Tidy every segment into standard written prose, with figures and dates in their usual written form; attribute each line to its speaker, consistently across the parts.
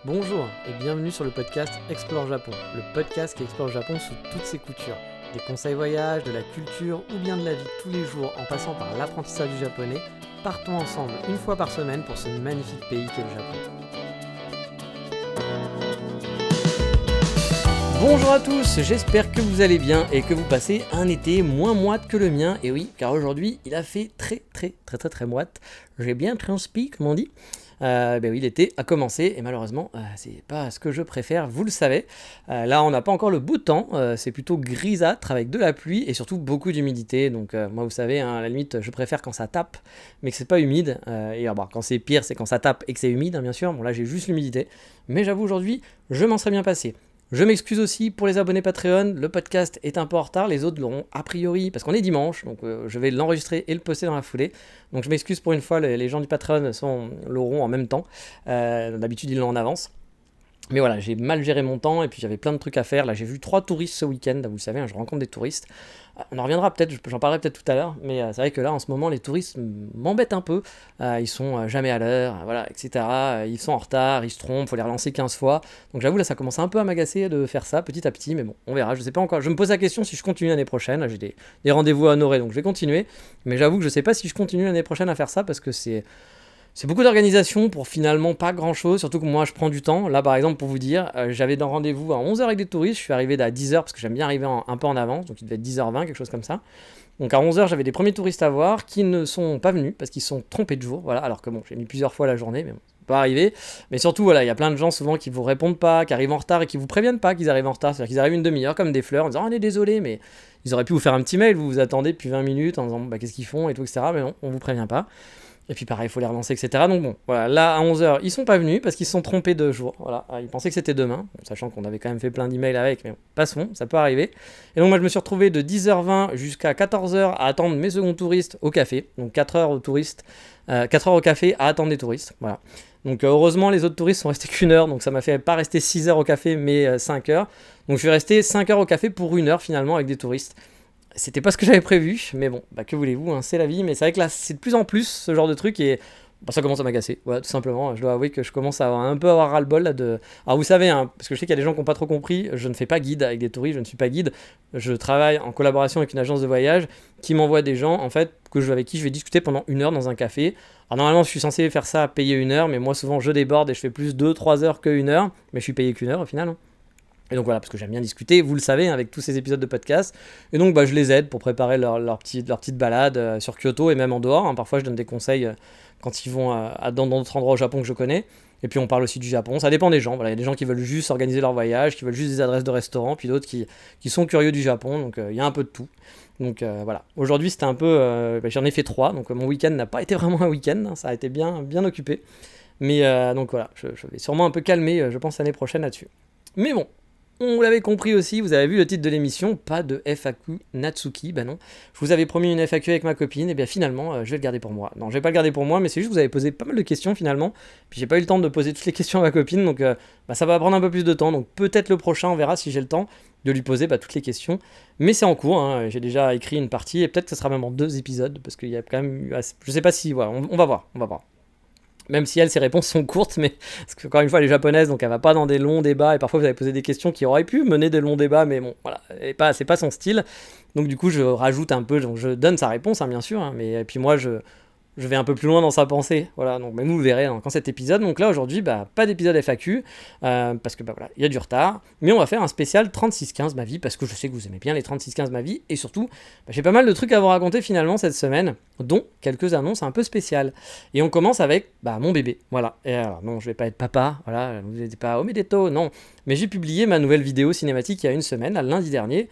Speaker 1: Bonjour et bienvenue sur le podcast Explore Japon, le podcast qui explore le Japon sous toutes ses coutures. Des conseils voyage, de la culture ou bien de la vie de tous les jours en passant par l'apprentissage du japonais, partons ensemble une fois par semaine pour ce magnifique pays qu'est le Japon. Bonjour à tous, j'espère que vous allez bien et que vous passez un été moins moite que le mien. Et oui, car aujourd'hui il a fait très moite. J'ai bien transpi, comme on dit. Oui, l'été a commencé et malheureusement, c'est pas ce que je préfère, vous le savez. Là, on n'a pas encore le beau temps, c'est plutôt grisâtre avec de la pluie et surtout beaucoup d'humidité. Donc, moi, vous savez, à la limite, je préfère quand ça tape, mais que c'est pas humide. Quand c'est pire, c'est quand ça tape et que c'est humide, hein, bien sûr. Bon, là, j'ai juste l'humidité. Mais j'avoue, aujourd'hui, je m'en serais bien passé. Je m'excuse aussi pour les abonnés Patreon, le podcast est un peu en retard, les autres l'auront a priori, parce qu'on est dimanche, donc je vais l'enregistrer et le poster dans la foulée. Donc je m'excuse pour une fois, les gens du Patreon l'auront en même temps, d'habitude ils l'ont en avance. Mais voilà, j'ai mal géré mon temps et puis j'avais plein de trucs à faire. Là, j'ai vu 3 touristes ce week-end, vous le savez, hein, je rencontre des touristes. On en reviendra peut-être, j'en parlerai peut-être tout à l'heure, mais c'est vrai que là, en ce moment, les touristes m'embêtent un peu. Ils sont jamais à l'heure, voilà, etc. Ils sont en retard, ils se trompent, faut les relancer 15 fois. Donc j'avoue, là, ça commence un peu à m'agacer de faire ça petit à petit, mais bon, on verra, je sais pas encore. Je me pose la question si je continue l'année prochaine. Là, j'ai des rendez-vous à honorer, donc je vais continuer. Mais j'avoue que je sais pas si je continue l'année prochaine à faire ça parce que c'est beaucoup d'organisation pour finalement pas grand chose, surtout que moi je prends du temps. Là par exemple pour vous dire, j'avais un rendez-vous à 11h avec des touristes, je suis arrivé à 10h parce que j'aime bien arriver un peu en avance, donc il devait être 10h20, quelque chose comme ça. Donc à 11h j'avais des premiers touristes à voir qui ne sont pas venus parce qu'ils se sont trompés de jour, voilà, alors que bon j'ai mis plusieurs fois la journée, mais bon, c'est pas arrivé. Mais surtout voilà, il y a plein de gens souvent qui vous répondent pas, qui arrivent en retard et qui vous préviennent pas qu'ils arrivent en retard, c'est-à-dire qu'ils arrivent une demi-heure comme des fleurs en disant on est désolé, mais ils auraient pu vous faire un petit mail, vous vous attendez depuis 20 minutes en disant qu'est-ce qu'ils font et tout, etc. Mais non, on vous prévient pas. Et puis pareil, il faut les relancer, etc. Donc bon, voilà, là à 11h, ils sont pas venus parce qu'ils se sont trompés de jour. Voilà, ils pensaient que c'était demain, sachant qu'on avait quand même fait plein d'emails avec, mais bon, passons, ça peut arriver. Et donc moi je me suis retrouvé de 10h20 jusqu'à 14h à attendre mes seconds touristes au café. Donc 4 heures aux touristes, 4 heures au café à attendre des touristes. Voilà. Donc heureusement les autres touristes sont restés qu'une heure, donc ça m'a fait pas rester 6 heures au café, mais 5 heures. Donc je suis resté 5 heures au café pour 1 heure finalement avec des touristes. C'était pas ce que j'avais prévu, mais bon, que voulez-vous, hein, c'est la vie. Mais c'est vrai que là, c'est de plus en plus ce genre de truc et ça commence à m'agacer. Voilà, tout simplement. Je dois avouer que je commence à un peu avoir ras-le-bol là de. Alors vous savez, hein, parce que je sais qu'il y a des gens qui n'ont pas trop compris, je ne fais pas guide avec des touristes, je ne suis pas guide. Je travaille en collaboration avec une agence de voyage qui m'envoie des gens, en fait, avec qui je vais discuter pendant 1 heure dans un café. Alors normalement, je suis censé faire ça, payer 1 heure, mais moi souvent je déborde et je fais plus 2-3 heures que 1 heure, mais je suis payé qu'1 heure au final. Hein. Et donc voilà, parce que j'aime bien discuter, vous le savez, avec tous ces épisodes de podcast. Et donc je les aide pour préparer leur petite balade sur Kyoto et même en dehors. Hein. Parfois je donne des conseils quand ils vont dans d'autres endroits au Japon que je connais. Et puis on parle aussi du Japon, ça dépend des gens. Voilà, il y a des gens qui veulent juste organiser leur voyage, qui veulent juste des adresses de restaurants, puis d'autres qui sont curieux du Japon. Donc il y a un peu de tout. Donc voilà, aujourd'hui c'était un peu... j'en ai fait 3, donc mon week-end n'a pas été vraiment un week-end, hein. Ça a été bien occupé. Mais donc voilà, je vais sûrement un peu calmer, je pense, l'année prochaine là-dessus. Mais bon, on l'avait compris aussi, vous avez vu le titre de l'émission, pas de FAQ Natsuki, non. Je vous avais promis une FAQ avec ma copine, et bien finalement, je vais le garder pour moi. Non, je vais pas le garder pour moi, mais c'est juste que vous avez posé pas mal de questions finalement, puis j'ai pas eu le temps de poser toutes les questions à ma copine, donc ça va prendre un peu plus de temps, donc peut-être le prochain, on verra si j'ai le temps de lui poser toutes les questions. Mais c'est en cours, hein, j'ai déjà écrit une partie, et peut-être que ça sera même en 2 épisodes, parce qu'il y a quand même... Je sais pas si... Voilà, on va voir. Même si ses réponses sont courtes, mais parce qu'encore une fois, elle est japonaise, donc elle va pas dans des longs débats, et parfois vous avez posé des questions qui auraient pu mener des longs débats, mais bon, voilà, c'est pas son style. Donc du coup, je rajoute un peu, donc je donne sa réponse, hein, bien sûr, hein, mais puis moi, je vais un peu plus loin dans sa pensée, voilà, donc vous le verrez dans cet épisode. Donc là aujourd'hui, pas d'épisode FAQ, parce que voilà, il y a du retard, mais on va faire un spécial 36-15 ma vie, parce que je sais que vous aimez bien les 36-15 ma vie, et surtout, j'ai pas mal de trucs à vous raconter finalement cette semaine, dont quelques annonces un peu spéciales. Et on commence avec mon bébé, voilà. Et alors non, je vais pas être papa, voilà, vous n'êtes pas omedeto, non, mais j'ai publié ma nouvelle vidéo cinématique il y a 1 semaine, lundi dernier.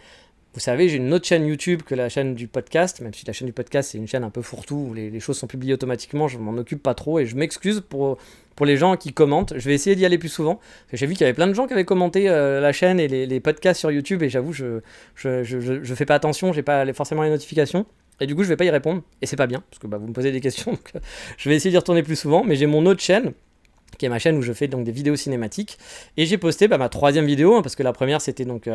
Speaker 1: Vous savez, j'ai une autre chaîne YouTube que la chaîne du podcast, même si la chaîne du podcast c'est une chaîne un peu fourre-tout, où les choses sont publiées automatiquement, je m'en occupe pas trop et je m'excuse pour les gens qui commentent. Je vais essayer d'y aller plus souvent, parce que j'ai vu qu'il y avait plein de gens qui avaient commenté la chaîne et les podcasts sur YouTube, et j'avoue, je fais pas attention, j'ai pas forcément les notifications. Et du coup, je vais pas y répondre, et c'est pas bien, parce que vous me posez des questions, donc je vais essayer d'y retourner plus souvent, mais j'ai mon autre chaîne, qui est ma chaîne où je fais donc des vidéos cinématiques, et j'ai posté ma 3e vidéo, hein, parce que la première c'était donc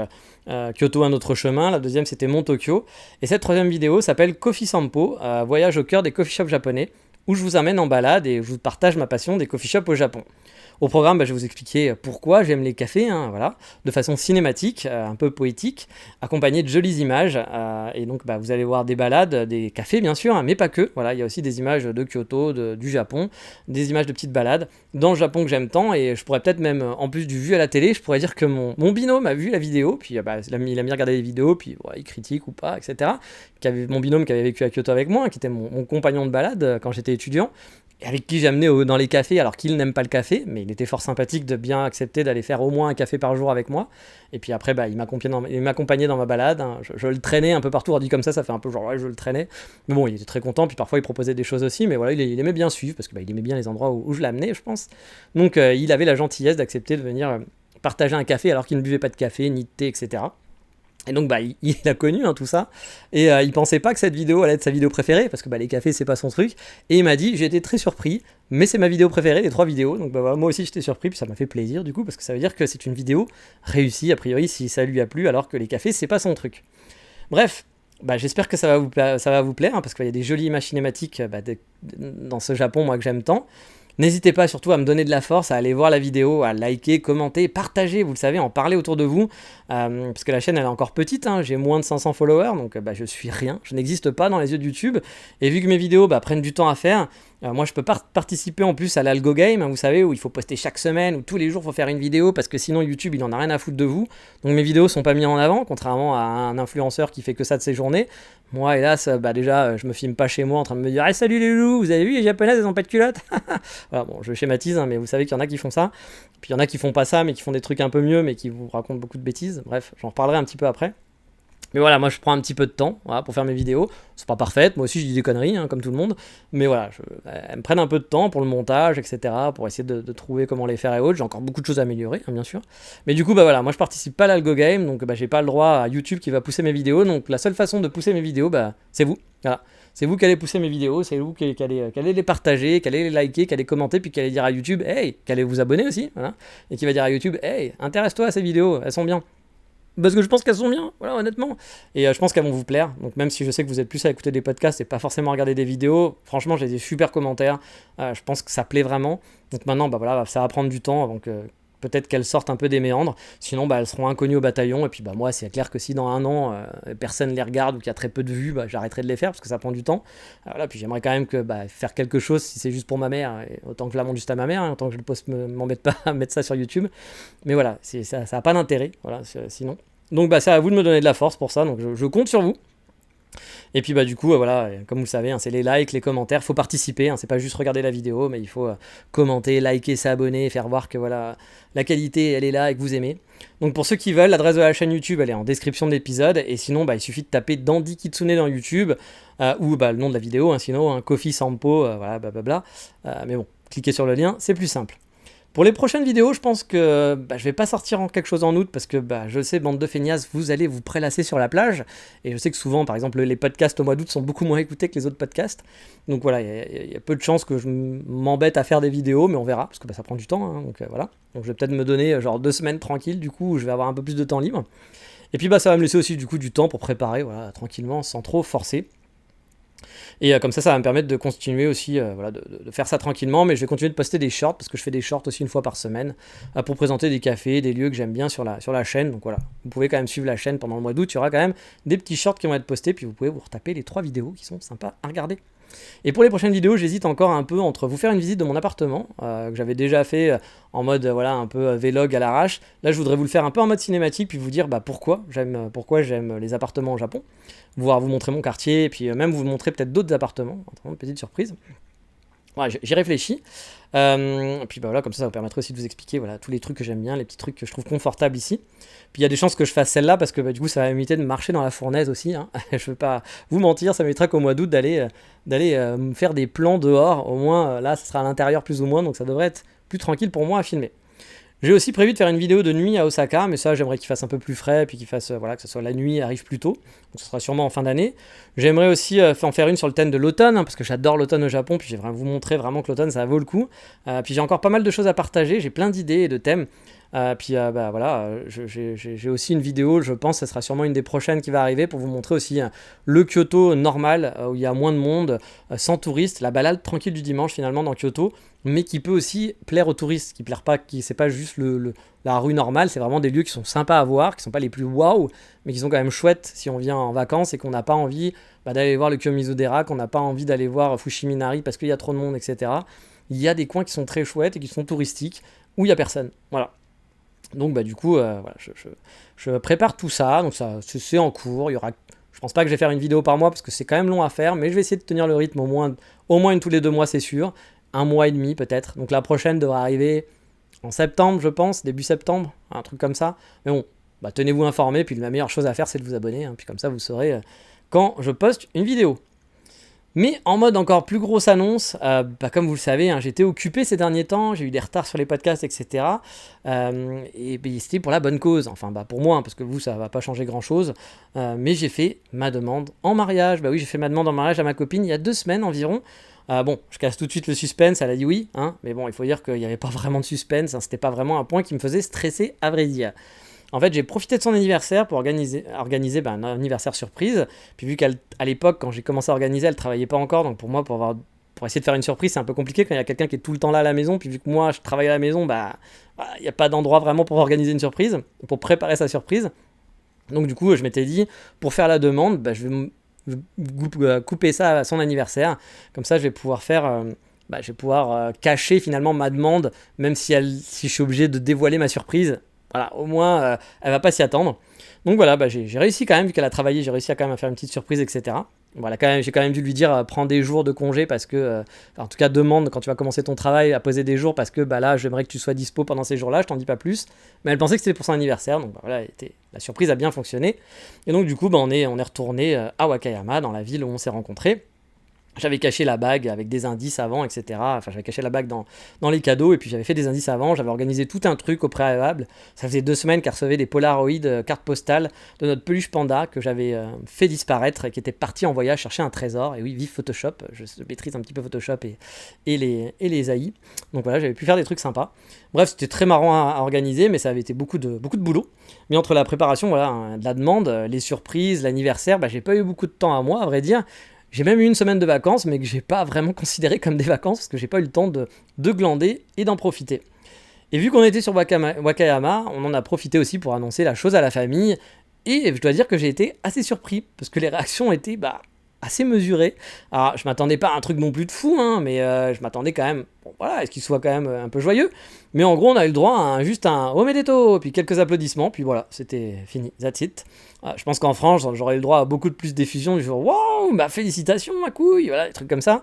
Speaker 1: Kyoto un autre chemin, la deuxième c'était Mon Tokyo, et cette 3e vidéo s'appelle Coffee Sampo, voyage au cœur des coffee shops japonais. où je vous amène en balade et je vous partage ma passion des coffee shops au Japon. Au programme, je vais vous expliquer pourquoi j'aime les cafés, voilà, de façon cinématique, un peu poétique, accompagnée de jolies images. Et donc, vous allez voir des balades, des cafés bien sûr, mais pas que. Voilà, il y a aussi des images de Kyoto, du Japon, des images de petites balades dans le Japon que j'aime tant. Et je pourrais peut-être même, en plus du vu à la télé, je pourrais dire que mon binôme a vu la vidéo, puis il a mis regarder les vidéos, puis il critique ou pas, etc. Mon binôme qui avait vécu à Kyoto avec moi, qui était mon compagnon de balade quand j'étais étudiant, et avec qui j'ai amené dans les cafés, alors qu'il n'aime pas le café, mais il était fort sympathique de bien accepter d'aller faire au moins un café par jour avec moi. Et puis après, il m'accompagnait dans ma balade, hein. Je le traînais un peu partout, on dit comme ça fait un peu genre, ouais, je le traînais. Mais bon, il était très content, puis parfois il proposait des choses aussi, mais voilà, il aimait bien suivre, parce qu'il aimait bien les endroits où je l'amenais, je pense. Donc il avait la gentillesse d'accepter de venir partager un café, alors qu'il ne buvait pas de café, ni de thé, etc. Et donc il a connu tout ça, et il pensait pas que cette vidéo allait être sa vidéo préférée, parce que les cafés c'est pas son truc, et il m'a dit, j'ai été très surpris, mais c'est ma vidéo préférée, les 3 vidéos, donc voilà, moi aussi j'étais surpris, puis ça m'a fait plaisir du coup, parce que ça veut dire que c'est une vidéo réussie, a priori, si ça lui a plu, alors que les cafés c'est pas son truc. Bref, j'espère que ça va vous plaire, hein, parce qu'il y a des jolies images cinématiques dans ce Japon, moi que j'aime tant. N'hésitez pas surtout à me donner de la force, à aller voir la vidéo, à liker, commenter, partager, vous le savez, en parler autour de vous, parce que la chaîne elle est encore petite, hein, j'ai moins de 500 followers, donc je suis rien, je n'existe pas dans les yeux de YouTube, et vu que mes vidéos prennent du temps à faire, moi je peux pas participer en plus à l'algo game, hein, vous savez, où il faut poster chaque semaine, où tous les jours il faut faire une vidéo, parce que sinon YouTube il en a rien à foutre de vous, donc mes vidéos sont pas mises en avant, contrairement à un influenceur qui fait que ça de ses journées. Moi hélas, déjà je me filme pas chez moi en train de me dire hey, salut les loups, vous avez vu les japonaises elles ont pas de culotte. Voilà, bon, je schématise, hein, mais vous savez qu'il y en a qui font ça, puis il y en a qui font pas ça, mais qui font des trucs un peu mieux, mais qui vous racontent beaucoup de bêtises. Bref, j'en reparlerai un petit peu après. Mais voilà, moi je prends un petit peu de temps pour faire mes vidéos. C'est pas parfaite, moi aussi je dis des conneries, hein, comme tout le monde. Mais voilà, elles me prennent un peu de temps pour le montage, etc. Pour essayer de trouver comment les faire et autres. J'ai encore beaucoup de choses à améliorer, hein, bien sûr. Mais du coup, voilà, moi je participe pas à l'algo game, donc j'ai pas le droit à YouTube qui va pousser mes vidéos. Donc la seule façon de pousser mes vidéos, c'est vous. Voilà. C'est vous qui allez pousser mes vidéos, c'est vous qui allez les partager, qui allez les liker, qui allez commenter, puis qui allez dire à YouTube, hey, qui allez vous abonner aussi, voilà. Et qui va dire à YouTube, hey, intéresse-toi à ces vidéos, elles sont bien. Parce que je pense qu'elles sont bien, voilà, honnêtement. Et je pense qu'elles vont vous plaire. Donc même si je sais que vous êtes plus à écouter des podcasts et pas forcément à regarder des vidéos, franchement, j'ai des super commentaires. Je pense que ça plaît vraiment. Donc maintenant, voilà, ça va prendre du temps avant que peut-être qu'elles sortent un peu des méandres. Sinon, elles seront inconnues au bataillon. Et puis moi, c'est clair que si dans un an, personne les regarde ou qu'il y a très peu de vues, j'arrêterai de les faire parce que ça prend du temps. Voilà, puis j'aimerais quand même que faire quelque chose, si c'est juste pour ma mère, autant que je la montre juste à ma mère, hein, autant que je ne m'embête pas à mettre ça sur YouTube. Mais voilà, ça n'a pas d'intérêt, voilà, sinon. Donc c'est à vous de me donner de la force pour ça, donc je compte sur vous. Et puis du coup, voilà, comme vous le savez, hein, c'est les likes, les commentaires, il faut participer, hein, c'est pas juste regarder la vidéo, mais il faut commenter, liker, s'abonner, faire voir que voilà, la qualité elle est là et que vous aimez. Donc pour ceux qui veulent, l'adresse de la chaîne YouTube elle est en description de l'épisode, et sinon il suffit de taper Dandy Kitsune dans YouTube, ou le nom de la vidéo, hein, sinon Coffee Sampo, voilà, blablabla. Mais bon, cliquez sur le lien, c'est plus simple. Pour les prochaines vidéos, je pense que je vais pas sortir en quelque chose en août parce que je sais, bande de feignasses, vous allez vous prélasser sur la plage. Et je sais que souvent, par exemple, les podcasts au mois d'août sont beaucoup moins écoutés que les autres podcasts. Donc voilà, il y a peu de chances que je m'embête à faire des vidéos, mais on verra parce que ça prend du temps. Hein, donc voilà. Donc je vais peut-être me donner genre 2 semaines tranquilles, du coup, où je vais avoir un peu plus de temps libre. Et puis ça va me laisser aussi du coup du temps pour préparer, voilà, tranquillement, sans trop forcer. Et comme ça va me permettre de continuer aussi de faire ça tranquillement, mais je vais continuer de poster des shorts, parce que je fais des shorts aussi une fois par semaine, pour présenter des cafés, des lieux que j'aime bien sur la chaîne. Donc voilà, vous pouvez quand même suivre la chaîne pendant le mois d'août, il y aura quand même des petits shorts qui vont être postés, puis vous pouvez vous retaper les 3 vidéos qui sont sympas à regarder. Et pour les prochaines vidéos, j'hésite encore un peu entre vous faire une visite de mon appartement, que j'avais déjà fait en mode un peu vlog à l'arrache. Là, je voudrais vous le faire un peu en mode cinématique, puis vous dire pourquoi j'aime les appartements au Japon, vous montrer mon quartier, et puis même vous montrer peut-être d'autres appartements, une petite surprise. Voilà, j'y réfléchis. Puis voilà, comme ça vous permettra aussi de vous expliquer tous les trucs que j'aime bien, les petits trucs que je trouve confortables ici. Puis il y a des chances que je fasse celle-là parce que du coup ça va m'éviter de marcher dans la fournaise aussi. Hein. Je ne veux pas vous mentir, ça m'évitera qu'au mois d'août d'aller me faire des plans dehors. Au moins là, ça sera à l'intérieur plus ou moins, donc ça devrait être plus tranquille pour moi à filmer. J'ai aussi prévu de faire une vidéo de nuit à Osaka, mais ça j'aimerais qu'il fasse un peu plus frais, puis qu'il fasse que ce soit la nuit, arrive plus tôt, donc ce sera sûrement en fin d'année. J'aimerais aussi en faire une sur le thème de l'automne, parce que j'adore l'automne au Japon, puis j'aimerais vous montrer vraiment que l'automne ça vaut le coup. Puis j'ai encore pas mal de choses à partager, j'ai plein d'idées et de thèmes. Bah, voilà, j'ai aussi une vidéo, je pense que ce sera sûrement une des prochaines qui va arriver pour vous montrer aussi le Kyoto normal, où il y a moins de monde, sans touristes, la balade tranquille du dimanche finalement dans Kyoto, mais qui peut aussi plaire aux touristes, qui plaire pas, qui c'est pas juste la rue normale, c'est vraiment des lieux qui sont sympas à voir, qui sont pas les plus waouh, mais qui sont quand même chouettes si on vient en vacances et qu'on n'a pas envie d'aller voir le Kiyomizu-dera, qu'on n'a pas envie d'aller voir Fushimi-Inari parce qu'il y a trop de monde, etc. Il y a des coins qui sont très chouettes et qui sont touristiques, où il y a personne. Voilà. Donc du coup, voilà, je prépare tout ça, donc ça c'est en cours. Je pense pas que je vais faire une vidéo par mois parce que c'est quand même long à faire, mais je vais essayer de tenir le rythme au moins une tous les 2 mois, c'est sûr. 1 mois et demi peut-être. Donc la prochaine devrait arriver en septembre, je pense, début septembre, un truc comme ça. Mais bon, tenez-vous informés, puis la meilleure chose à faire c'est de vous abonner, puis comme ça vous saurez quand je poste une vidéo. Mais en mode encore plus grosse annonce, comme vous le savez, j'étais occupé ces derniers temps, j'ai eu des retards sur les podcasts, etc. C'était pour la bonne cause, enfin pour moi, parce que vous, ça va pas changer grand-chose. Mais j'ai fait ma demande en mariage. Oui, j'ai fait ma demande en mariage à ma copine il y a 2 semaines environ. Je casse tout de suite le suspense, elle a dit oui, mais bon, il faut dire qu'il n'y avait pas vraiment de suspense, c'était pas vraiment un point qui me faisait stresser, à vrai dire. En fait, j'ai profité de son anniversaire pour organiser un anniversaire surprise. Puis vu qu'à l'époque, quand j'ai commencé à organiser, elle travaillait pas encore. Donc pour moi, pour essayer de faire une surprise, c'est un peu compliqué quand il y a quelqu'un qui est tout le temps là à la maison. Puis vu que moi, je travaille à la maison, il n'y a pas d'endroit vraiment pour organiser une surprise, pour préparer sa surprise. Donc du coup, je m'étais dit, pour faire la demande, je vais couper ça à son anniversaire. Comme ça, je vais pouvoir cacher finalement ma demande, même si je suis obligé de dévoiler ma surprise. Voilà, au moins, elle va pas s'y attendre. Donc voilà, j'ai réussi quand même, vu qu'elle a travaillé, j'ai réussi à faire une petite surprise, etc. Voilà, j'ai quand même dû lui dire, prends des jours de congé parce que, en tout cas, demande quand tu vas commencer ton travail à poser des jours parce que là, j'aimerais que tu sois dispo pendant ces jours-là, je t'en dis pas plus. Mais elle pensait que c'était pour son anniversaire, donc voilà, la surprise a bien fonctionné. Et donc du coup, on est retourné à Wakayama, dans la ville où on s'est rencontrés. J'avais caché la bague avec des indices avant, etc. Enfin, j'avais caché la bague dans les cadeaux et puis j'avais fait des indices avant. J'avais organisé tout un truc au préalable. Ça faisait 2 semaines qu'elle recevait des Polaroid cartes postales de notre peluche panda que j'avais fait disparaître et qui était parti en voyage chercher un trésor. Et oui, vive Photoshop. Je maîtrise un petit peu Photoshop et les AI. Donc voilà, j'avais pu faire des trucs sympas. Bref, c'était très marrant à organiser, mais ça avait été beaucoup de boulot. Mais entre la préparation, de la demande, les surprises, l'anniversaire, j'ai pas eu beaucoup de temps à moi, à vrai dire. J'ai même eu une semaine de vacances, mais que j'ai pas vraiment considéré comme des vacances, parce que j'ai pas eu le temps de glander et d'en profiter. Et vu qu'on était sur Wakayama, on en a profité aussi pour annoncer la chose à la famille, et je dois dire que j'ai été assez surpris, parce que les réactions étaient assez mesurées. Alors, je m'attendais pas à un truc non plus de fou, mais je m'attendais quand même, à ce qu'il soit quand même un peu joyeux. Mais en gros, on a eu le droit à juste un « Omedeto », puis quelques applaudissements, puis voilà, c'était fini, that's it. Je pense qu'en France, j'aurais eu le droit à beaucoup de plus d'effusions, du genre « Waouh, félicitations, ma couille », voilà, des trucs comme ça.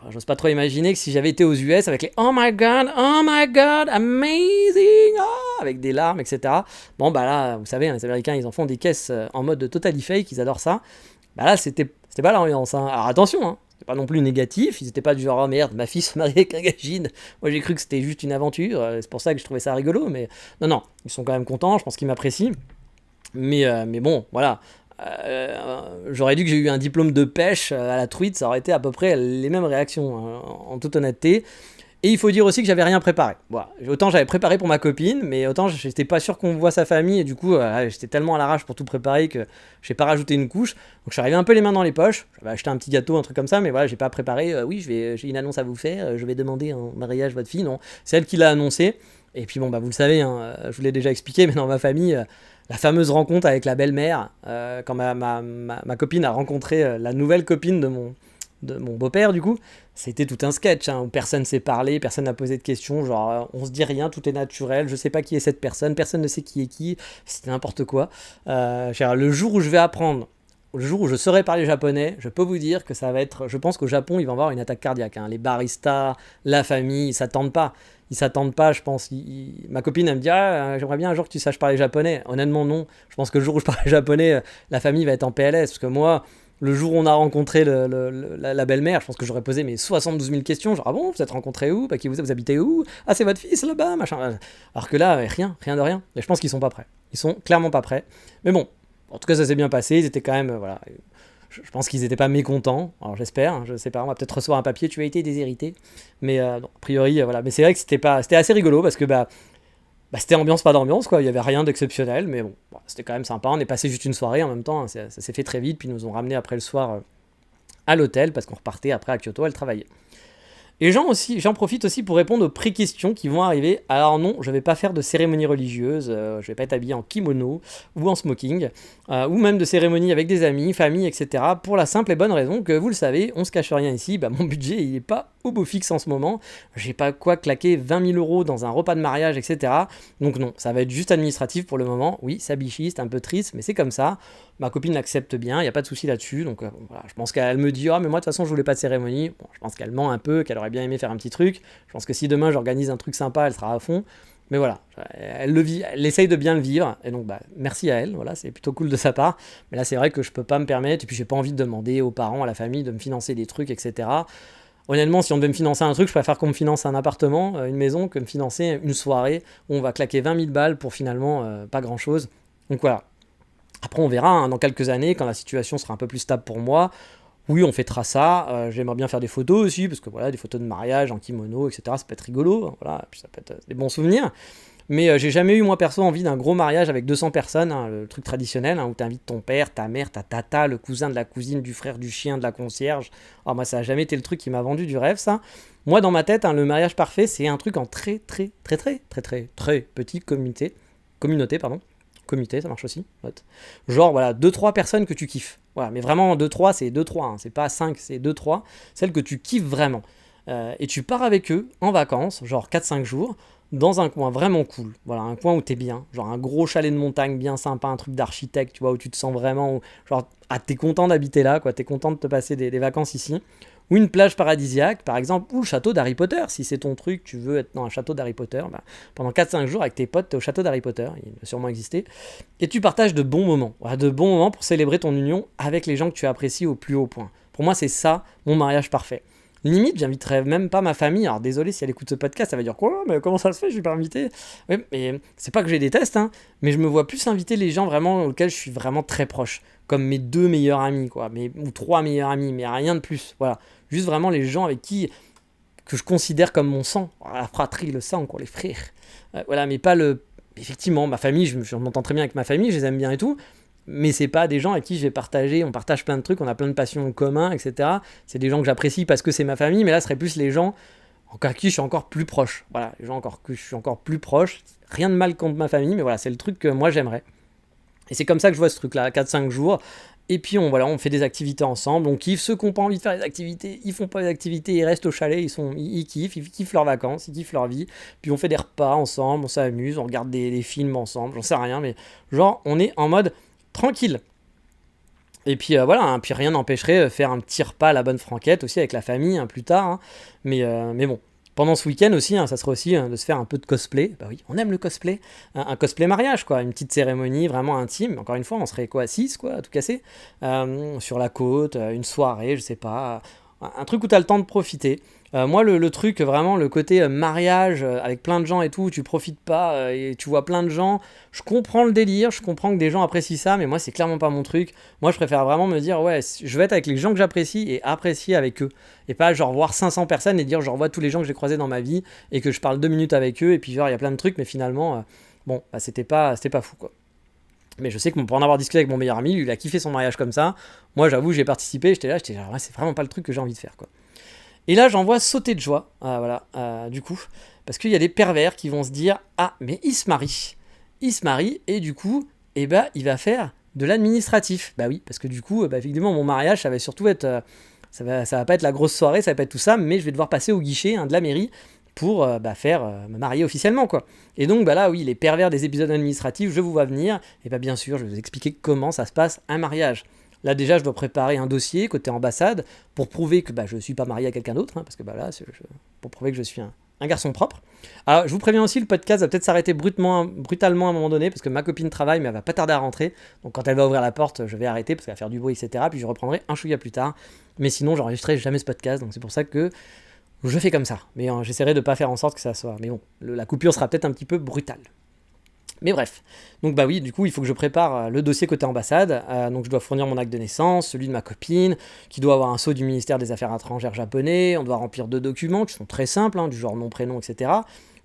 Speaker 1: Alors, j'ose pas trop imaginer que si j'avais été aux US avec les « Oh my God, amazing », avec des larmes, etc. Là, vous savez, les Américains, ils en font des caisses en mode totally fake, ils adorent ça. Là, c'était pas l'ambiance. Alors attention, c'était pas non plus négatif, ils étaient pas du genre « Oh merde, ma fille se marie avec un gagine ». Moi, j'ai cru que c'était juste une aventure, c'est pour ça que je trouvais ça rigolo, mais non, ils sont quand même contents, je pense qu'ils m'apprécient. Mais bon, voilà. J'aurais dit que j'ai eu un diplôme de pêche à la truite, ça aurait été à peu près les mêmes réactions, en toute honnêteté. Et il faut dire aussi que j'avais rien préparé. Voilà. Autant j'avais préparé pour ma copine, mais autant j'étais pas sûr qu'on voit sa famille, et du coup j'étais tellement à l'arrache pour tout préparer que j'ai pas rajouté une couche. Donc je suis arrivé un peu les mains dans les poches, j'avais acheté un petit gâteau, un truc comme ça, mais voilà, j'ai pas préparé, oui, j'ai une annonce à vous faire, je vais demander en mariage votre fille, non. C'est elle qui l'a annoncé. Et puis vous le savez, je vous l'ai déjà expliqué, mais dans ma famille, la fameuse rencontre avec la belle-mère, quand ma copine a rencontré la nouvelle copine de mon beau-père, du coup, c'était tout un sketch, où personne s'est parlé, personne n'a posé de questions, genre on se dit rien, tout est naturel, je sais pas qui est cette personne ne sait qui est qui, c'était n'importe quoi. Le jour où je vais apprendre, le jour où je saurai parler japonais, je peux vous dire que ça va être, je pense qu'au Japon, il va y avoir une attaque cardiaque. Les baristas, la famille, ils s'attendent pas, je pense. Ma copine, elle me dit « Ah, j'aimerais bien un jour que tu saches parler japonais ». Honnêtement, non. Je pense que le jour où je parle japonais, la famille va être en PLS, parce que moi, le jour où on a rencontré la belle-mère, je pense que j'aurais posé mes 72 000 questions, genre « Ah bon, vous êtes rencontrés où ? Qui vous habitez où ? Ah, c'est votre fils là-bas ?» machin. Alors que là, rien de rien. Et je pense qu'ils sont pas prêts. Ils sont clairement pas prêts. Mais bon, en tout cas, ça s'est bien passé. Ils étaient quand même, voilà. Je pense qu'ils n'étaient pas mécontents. Alors j'espère, je sais pas. On va peut-être recevoir un papier. Tu as été déshérité. Mais non, a priori, voilà. Mais c'est vrai que c'était assez rigolo parce que Bah, c'était ambiance, pas d'ambiance, quoi. Il y avait rien d'exceptionnel, mais bon, c'était quand même sympa. On est passé juste une soirée en même temps, hein, ça s'est fait très vite, puis ils nous ont ramené après le soir à l'hôtel parce qu'on repartait après à Kyoto, elle travaillait. Et j'en profite aussi pour répondre aux pré-questions qui vont arriver. Alors non, je ne vais pas faire de cérémonie religieuse, je ne vais pas être habillé en kimono ou en smoking, ou même de cérémonie avec des amis, famille, etc. Pour la simple et bonne raison que, vous le savez, on se cache rien ici, mon budget il n'est pas au beau fixe en ce moment. J'ai pas quoi claquer 20 000 euros dans un repas de mariage, etc. Donc non, ça va être juste administratif pour le moment. Oui, ça bichit, c'est un peu triste, mais c'est comme ça. Ma copine l'accepte bien, il n'y a pas de souci là-dessus. Donc voilà, je pense qu'elle me dit, mais moi de toute façon je voulais pas de cérémonie. Bon, je pense qu'elle ment un peu, qu'elle aurait bien aimé faire un petit truc. Je pense que si demain j'organise un truc sympa, elle sera à fond. Mais voilà, elle essaye de bien le vivre, et donc merci à elle, voilà, c'est plutôt cool de sa part. Mais là c'est vrai que je peux pas me permettre, et puis j'ai pas envie de demander aux parents, à la famille de me financer des trucs, etc. Honnêtement, si on devait me financer un truc, je préfère qu'on me finance un appartement, une maison, que me financer une soirée où on va claquer 20 000 balles pour finalement pas grand chose. Donc voilà. Après, on verra dans quelques années, quand la situation sera un peu plus stable pour moi. Oui, on fêtera ça. J'aimerais bien faire des photos aussi, parce que voilà, des photos de mariage en kimono, etc. Ça peut être rigolo, voilà, puis ça peut être des bons souvenirs. Mais j'ai jamais eu, moi perso, envie d'un gros mariage avec 200 personnes, le truc traditionnel, où tu invites ton père, ta mère, ta tata, le cousin de la cousine, du frère, du chien, de la concierge. Moi, ça a jamais été le truc qui m'a vendu du rêve, ça. Moi, dans ma tête, le mariage parfait, c'est un truc en très petite communauté, pardon. Comité, ça marche aussi. Genre, voilà, 2-3 personnes que tu kiffes. Voilà, mais vraiment, 2-3, c'est 2-3, c'est pas 5, c'est 2-3. Celles que tu kiffes vraiment. Et tu pars avec eux en vacances, genre 4-5 jours, dans un coin vraiment cool. Voilà, un coin où t'es bien. Genre un gros chalet de montagne bien sympa, un truc d'architecte, tu vois, où tu te sens vraiment. Genre, t'es content d'habiter là, quoi. T'es content de te passer des vacances ici. Ou une plage paradisiaque, par exemple, ou le château d'Harry Potter. Si c'est ton truc, tu veux être dans un château d'Harry Potter, pendant 4-5 jours avec tes potes, t'es au château d'Harry Potter, il va sûrement exister, et tu partages de bons moments. Voilà, de bons moments pour célébrer ton union avec les gens que tu apprécies au plus haut point. Pour moi, c'est ça, mon mariage parfait. Limite, j'inviterais même pas ma famille. Alors désolé si elle écoute ce podcast, ça va dire quoi, mais comment ça se fait, je suis pas invité. Oui, mais c'est pas que je les déteste, mais je me vois plus inviter les gens vraiment auxquels je suis vraiment très proche, comme mes 2 meilleurs amis, quoi, ou 3 meilleurs amis, mais rien de plus. Voilà, juste vraiment les gens avec qui que je considère comme mon sang, la fratrie, le sang, quoi, les frères. Voilà, mais pas le. Effectivement, ma famille, je m'entends très bien avec ma famille, je les aime bien et tout. Mais c'est pas des gens avec qui je vais partager, on partage plein de trucs, on a plein de passions en commun, etc. C'est des gens que j'apprécie parce que c'est ma famille, mais là, ce serait plus les gens à qui je suis encore plus proche. Voilà, les gens que je suis encore plus proche. Rien de mal contre ma famille, mais voilà, c'est le truc que moi j'aimerais. Et c'est comme ça que je vois ce truc-là, 4-5 jours. Et puis on fait des activités ensemble, on kiffe. Ceux qui n'ont pas envie de faire des activités, ils font pas des activités, ils restent au chalet, ils kiffent leurs vacances, ils kiffent leur vie. Puis on fait des repas ensemble, on s'amuse, on regarde des films ensemble, j'en sais rien, mais genre on est en mode tranquille. Et puis voilà, puis rien n'empêcherait de faire un petit repas à la bonne franquette aussi avec la famille plus tard. Mais bon, pendant ce week-end aussi, ça serait aussi de se faire un peu de cosplay. Bah oui, on aime le cosplay. Un cosplay mariage, quoi. Une petite cérémonie vraiment intime. Encore une fois, on serait quoi, 6, quoi, à tout casser. Sur la côte, une soirée, je sais pas. Un truc où tu as le temps de profiter. Moi, le truc, vraiment, le côté mariage avec plein de gens et tout, où tu profites pas et tu vois plein de gens, je comprends le délire, je comprends que des gens apprécient ça, mais moi, c'est clairement pas mon truc. Moi, je préfère vraiment me dire, ouais, je vais être avec les gens que j'apprécie et apprécier avec eux. Et pas genre voir 500 personnes et dire, je revois tous les gens que j'ai croisés dans ma vie et que je parle 2 minutes avec eux, et puis genre, il y a plein de trucs, mais finalement, c'était pas fou, quoi. Mais je sais que pour en avoir discuté avec mon meilleur ami, lui, il a kiffé son mariage comme ça. Moi, j'avoue, j'ai participé, j'étais là, ouais, c'est vraiment pas le truc que j'ai envie de faire, quoi. Et là, j'en vois sauter de joie, du coup, parce qu'il y a des pervers qui vont se dire, mais il se marie, et du coup, il va faire de l'administratif. Bah oui, parce que du coup, effectivement, mon mariage, ça va surtout être, ça va pas être la grosse soirée, ça va pas être tout ça, mais je vais devoir passer au guichet de la mairie pour me marier officiellement, quoi. Et donc, là, oui, les pervers des épisodes administratifs, je vous vois venir, et bien sûr, je vais vous expliquer comment ça se passe un mariage. Là déjà, je dois préparer un dossier côté ambassade pour prouver que je ne suis pas marié à quelqu'un d'autre, parce que pour prouver que je suis un garçon propre. Alors, je vous préviens aussi, le podcast va peut-être s'arrêter brutalement à un moment donné, parce que ma copine travaille, mais elle va pas tarder à rentrer. Donc quand elle va ouvrir la porte, je vais arrêter, parce qu'elle va faire du bruit, etc. Puis je reprendrai un chouïa plus tard. Mais sinon, j'enregistrerai jamais ce podcast, donc c'est pour ça que je fais comme ça. Mais j'essaierai de pas faire en sorte que ça soit... Mais bon, la coupure sera peut-être un petit peu brutale. Mais bref, donc oui, du coup, il faut que je prépare le dossier côté ambassade. Donc je dois fournir mon acte de naissance, celui de ma copine, qui doit avoir un sceau du ministère des Affaires étrangères japonais. On doit remplir 2 documents qui sont très simples, du genre nom, prénom, etc.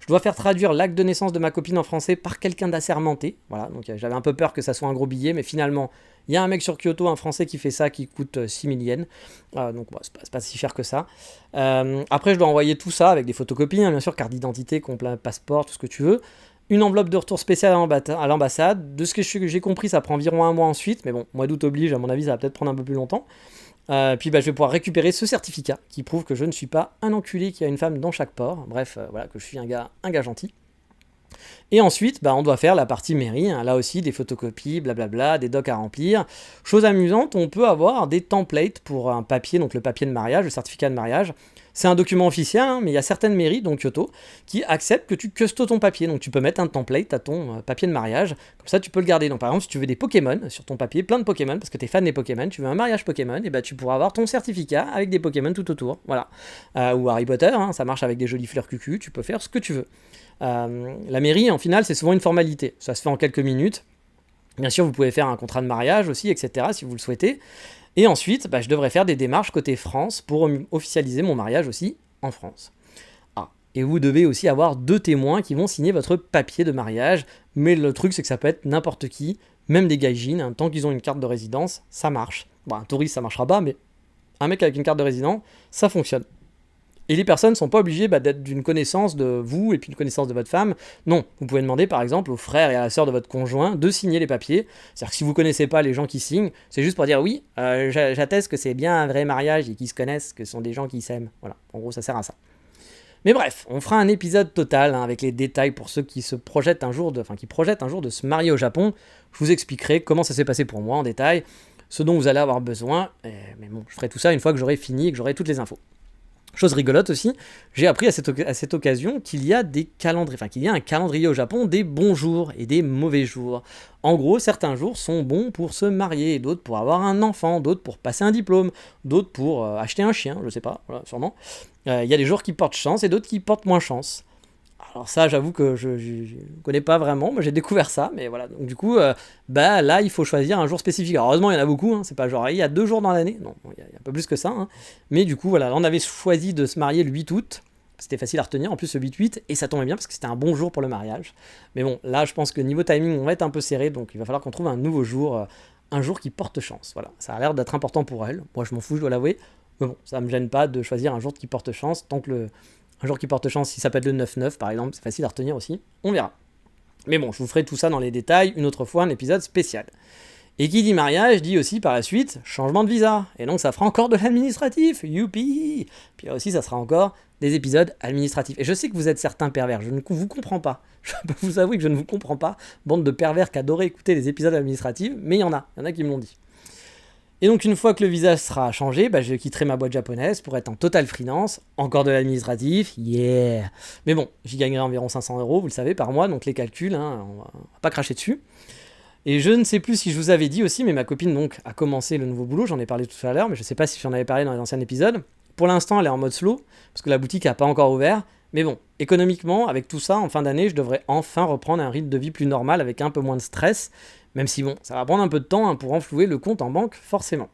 Speaker 1: Je dois faire traduire l'acte de naissance de ma copine en français par quelqu'un d'assermenté. Voilà, donc j'avais un peu peur que ça soit un gros billet, mais finalement, il y a un mec sur Kyoto, un français qui fait ça, qui coûte 6 000 yens. Donc bon, c'est pas si cher que ça. Après, je dois envoyer tout ça avec des photocopies, hein, bien sûr, carte d'identité, complet, passeport, tout ce que tu veux. Une enveloppe de retour spéciale à l'ambassade. De ce que j'ai compris, ça prend environ un mois ensuite, mais bon, mois d'août oblige, à mon avis, ça va peut-être prendre un peu plus longtemps. Puis je vais pouvoir récupérer ce certificat qui prouve que je ne suis pas un enculé qui a une femme dans chaque port. Bref, voilà, que je suis un gars gentil. Et ensuite, on doit faire la partie mairie, hein, là aussi des photocopies, blablabla, des docs à remplir. Chose amusante, on peut avoir des templates pour un papier, donc le papier de mariage, le certificat de mariage. C'est un document officiel, hein, mais il y a certaines mairies, donc Kyoto, qui acceptent que tu custos ton papier. Donc tu peux mettre un template à ton papier de mariage, comme ça tu peux le garder. Donc par exemple, si tu veux des Pokémon sur ton papier, plein de Pokémon, parce que tu es fan des Pokémon, tu veux un mariage Pokémon, et tu pourras avoir ton certificat avec des Pokémon tout autour. Voilà. Ou Harry Potter, hein, ça marche avec des jolies fleurs cucu, tu peux faire ce que tu veux. La mairie, en final, c'est souvent une formalité. Ça se fait en quelques minutes. Bien sûr, vous pouvez faire un contrat de mariage aussi, etc., si vous le souhaitez. Et ensuite, je devrais faire des démarches côté France pour officialiser mon mariage aussi en France. Et vous devez aussi avoir 2 témoins qui vont signer votre papier de mariage. Mais le truc, c'est que ça peut être n'importe qui, même des gaijins, hein, tant qu'ils ont une carte de résidence, ça marche. Bon, un touriste, ça marchera pas, mais un mec avec une carte de résident, ça fonctionne. Et les personnes ne sont pas obligées d'être d'une connaissance de vous et puis une connaissance de votre femme. Non, vous pouvez demander par exemple au frère et à la sœur de votre conjoint de signer les papiers. C'est-à-dire que si vous ne connaissez pas les gens qui signent, c'est juste pour dire oui, j'atteste que c'est bien un vrai mariage et qu'ils se connaissent, que ce sont des gens qui s'aiment. Voilà, en gros ça sert à ça. Mais bref, on fera un épisode total avec les détails pour ceux qui projettent un jour de se marier au Japon. Je vous expliquerai comment ça s'est passé pour moi en détail, ce dont vous allez avoir besoin. Mais bon, je ferai tout ça une fois que j'aurai fini et que j'aurai toutes les infos. Chose rigolote aussi, j'ai appris à cette occasion qu'il y a un calendrier au Japon des bons jours et des mauvais jours. En gros, certains jours sont bons pour se marier, d'autres pour avoir un enfant, d'autres pour passer un diplôme, d'autres pour acheter un chien, je sais pas, voilà, sûrement. Il y a des jours qui portent chance et d'autres qui portent moins chance. Alors ça, j'avoue que je ne connais pas vraiment, moi j'ai découvert ça, mais voilà. Donc du coup, là, il faut choisir un jour spécifique. Alors, heureusement, il y en a beaucoup, hein, c'est pas genre, il y a 2 jours dans l'année, non, il y a un peu plus que ça. Hein. Mais du coup, voilà, là, on avait choisi de se marier le 8 août, c'était facile à retenir, en plus le 8-8, et ça tombait bien parce que c'était un bon jour pour le mariage. Mais bon, là, je pense que niveau timing, on va être un peu serré, donc il va falloir qu'on trouve un nouveau jour, un jour qui porte chance. Voilà, ça a l'air d'être important pour elle, moi je m'en fous, je dois l'avouer, mais bon, ça me gêne pas de choisir un jour qui porte chance, tant que un jour qui porte chance, si ça peut être le 9-9 par exemple, c'est facile à retenir aussi, on verra. Mais bon, je vous ferai tout ça dans les détails une autre fois, un épisode spécial. Et qui dit mariage dit aussi par la suite changement de visa. Et donc ça fera encore de l'administratif, youpi. Puis là aussi ça sera encore des épisodes administratifs. Et je sais que vous êtes certains pervers, je ne vous comprends pas. Je peux vous avouer que je ne vous comprends pas, bande de pervers qui adoraient écouter les épisodes administratifs, mais il y en a qui me l'ont dit. Et donc une fois que le visa sera changé, je quitterai ma boîte japonaise pour être en total freelance, encore de l'administratif, yeah. Mais bon, j'y gagnerai environ 500 €, vous le savez, par mois, donc les calculs, hein, on va pas cracher dessus. Et je ne sais plus si je vous avais dit aussi, mais ma copine donc a commencé le nouveau boulot, j'en ai parlé tout à l'heure, mais je ne sais pas si j'en avais parlé dans les anciens épisodes. Pour l'instant, elle est en mode slow, parce que la boutique n'a pas encore ouvert. Mais bon, économiquement, avec tout ça, en fin d'année, je devrais enfin reprendre un rythme de vie plus normal, avec un peu moins de stress. Même si bon, ça va prendre un peu de temps pour enflouer le compte en banque, forcément.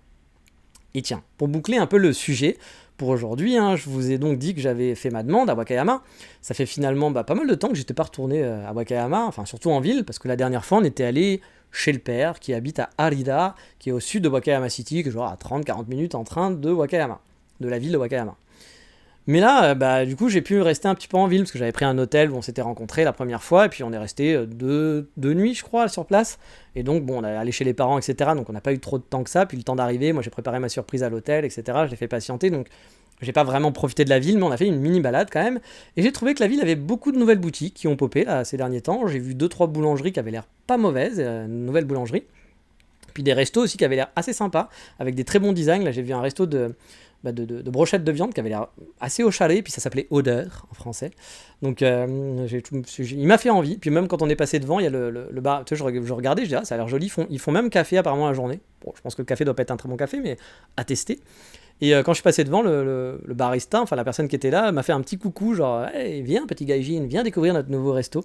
Speaker 1: Et tiens, pour boucler un peu le sujet, pour aujourd'hui, je vous ai donc dit que j'avais fait ma demande à Wakayama. Ça fait finalement pas mal de temps que j'étais pas retourné à Wakayama, enfin surtout en ville, parce que la dernière fois, on était allé chez le père, qui habite à Harida, qui est au sud de Wakayama City, qui est genre à 30-40 minutes en train de Wakayama, de la ville de Wakayama. Mais là, du coup, j'ai pu rester un petit peu en ville, parce que j'avais pris un hôtel où on s'était rencontrés la première fois, et puis on est resté 2 nuits, je crois, sur place. Et donc, bon, on est allé chez les parents, etc., donc on n'a pas eu trop de temps que ça, puis le temps d'arriver, moi j'ai préparé ma surprise à l'hôtel, etc., je l'ai fait patienter, donc j'ai pas vraiment profité de la ville, mais on a fait une mini balade quand même, et j'ai trouvé que la ville avait beaucoup de nouvelles boutiques qui ont popé là, ces derniers temps. J'ai vu 2-3 boulangeries qui avaient l'air pas mauvaises, nouvelles boulangeries, puis des restos aussi qui avaient l'air assez sympas, avec des très bons designs. Là j'ai vu un resto de brochettes de viande qui avait l'air assez au chalet, puis ça s'appelait Odeur en français. Donc il m'a fait envie. Puis même quand on est passé devant, il y a le bar, tu sais, je regardais, je dis ça a l'air joli, ils font même café apparemment la journée. Bon, je pense que le café doit pas être un très bon café, mais à tester. Et quand je suis passé devant, le barista, enfin la personne qui était là, m'a fait un petit coucou, genre hey, viens petit gaijin, viens découvrir notre nouveau resto.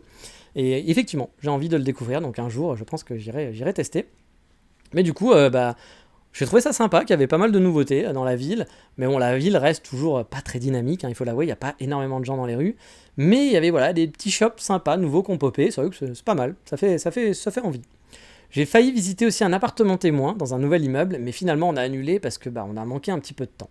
Speaker 1: Et effectivement, j'ai envie de le découvrir, donc un jour je pense que j'irai tester. Mais du coup, J'ai trouvé ça sympa, qu'il y avait pas mal de nouveautés dans la ville, mais bon, la ville reste toujours pas très dynamique, hein, il faut l'avouer, il n'y a pas énormément de gens dans les rues, mais il y avait voilà, des petits shops sympas, nouveaux qu'on popé, c'est vrai que c'est pas mal, ça fait envie. J'ai failli visiter aussi un appartement témoin dans un nouvel immeuble, mais finalement on a annulé parce que on a manqué un petit peu de temps.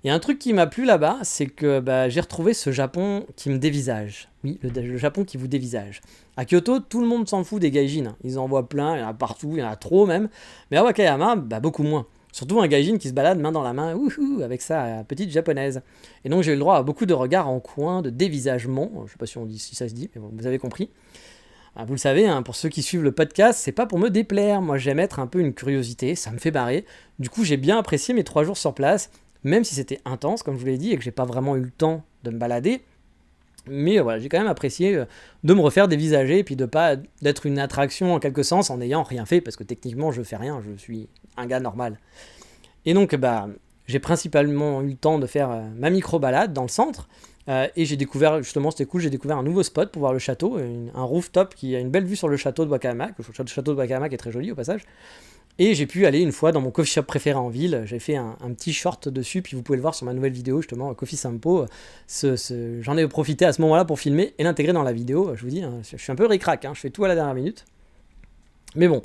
Speaker 1: Et un truc qui m'a plu là-bas, c'est que j'ai retrouvé ce Japon qui me dévisage. Oui, le Japon qui vous dévisage. À Kyoto, tout le monde s'en fout des gaijins, hein. Ils en voient plein, il y en a partout, il y en a trop même. Mais à Wakayama, beaucoup moins. Surtout un gaijin qui se balade main dans la main, ouhou, avec sa petite japonaise. Et donc j'ai eu le droit à beaucoup de regards en coin, de dévisagement. Je sais pas si ça se dit, mais bon, vous avez compris. Vous le savez, hein, pour ceux qui suivent le podcast, c'est pas pour me déplaire. Moi, j'aime être un peu une curiosité, ça me fait barrer. Du coup, j'ai bien apprécié mes 3 jours sur place, même si c'était intense, comme je vous l'ai dit, et que j'ai pas vraiment eu le temps de me balader. Mais voilà, j'ai quand même apprécié de me refaire dévisager, et puis d'être une attraction en quelque sens, en n'ayant rien fait, parce que techniquement, je fais rien, je suis un gars normal. Et donc, j'ai principalement eu le temps de faire ma micro-balade dans le centre, et j'ai découvert, justement, c'était cool, j'ai découvert un nouveau spot pour voir le château, un rooftop qui a une belle vue sur le château de Wakayama, le château de Wakayama qui est très joli au passage. Et j'ai pu aller une fois dans mon coffee shop préféré en ville. J'ai fait un petit short dessus, puis vous pouvez le voir sur ma nouvelle vidéo, justement, Coffee Sampo. J'en ai profité à ce moment-là pour filmer et l'intégrer dans la vidéo. Je vous dis, hein, je suis un peu ric-rac, hein, je fais tout à la dernière minute. Mais bon,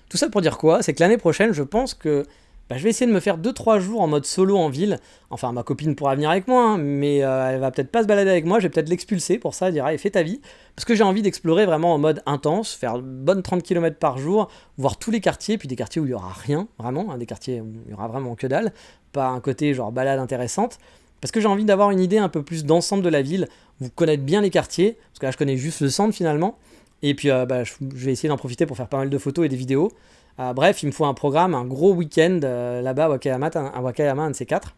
Speaker 1: tout ça pour dire quoi? C'est que l'année prochaine, je pense que je vais essayer de me faire 2-3 jours en mode solo en ville. Enfin, ma copine pourra venir avec moi, hein, mais elle va peut-être pas se balader avec moi. Je vais peut-être l'expulser pour ça, dire allez, fais ta vie. Parce que j'ai envie d'explorer vraiment en mode intense, faire une bonne 30 km par jour, voir tous les quartiers, puis des quartiers où il y aura rien, vraiment, hein, des quartiers où il y aura vraiment que dalle, pas un côté genre balade intéressante. Parce que j'ai envie d'avoir une idée un peu plus d'ensemble de la ville, vous connaître bien les quartiers, parce que là je connais juste le centre finalement. Et puis je vais essayer d'en profiter pour faire pas mal de photos et des vidéos. Bref, il me faut un programme, un gros week-end là-bas à Wakayama, un de ces 4.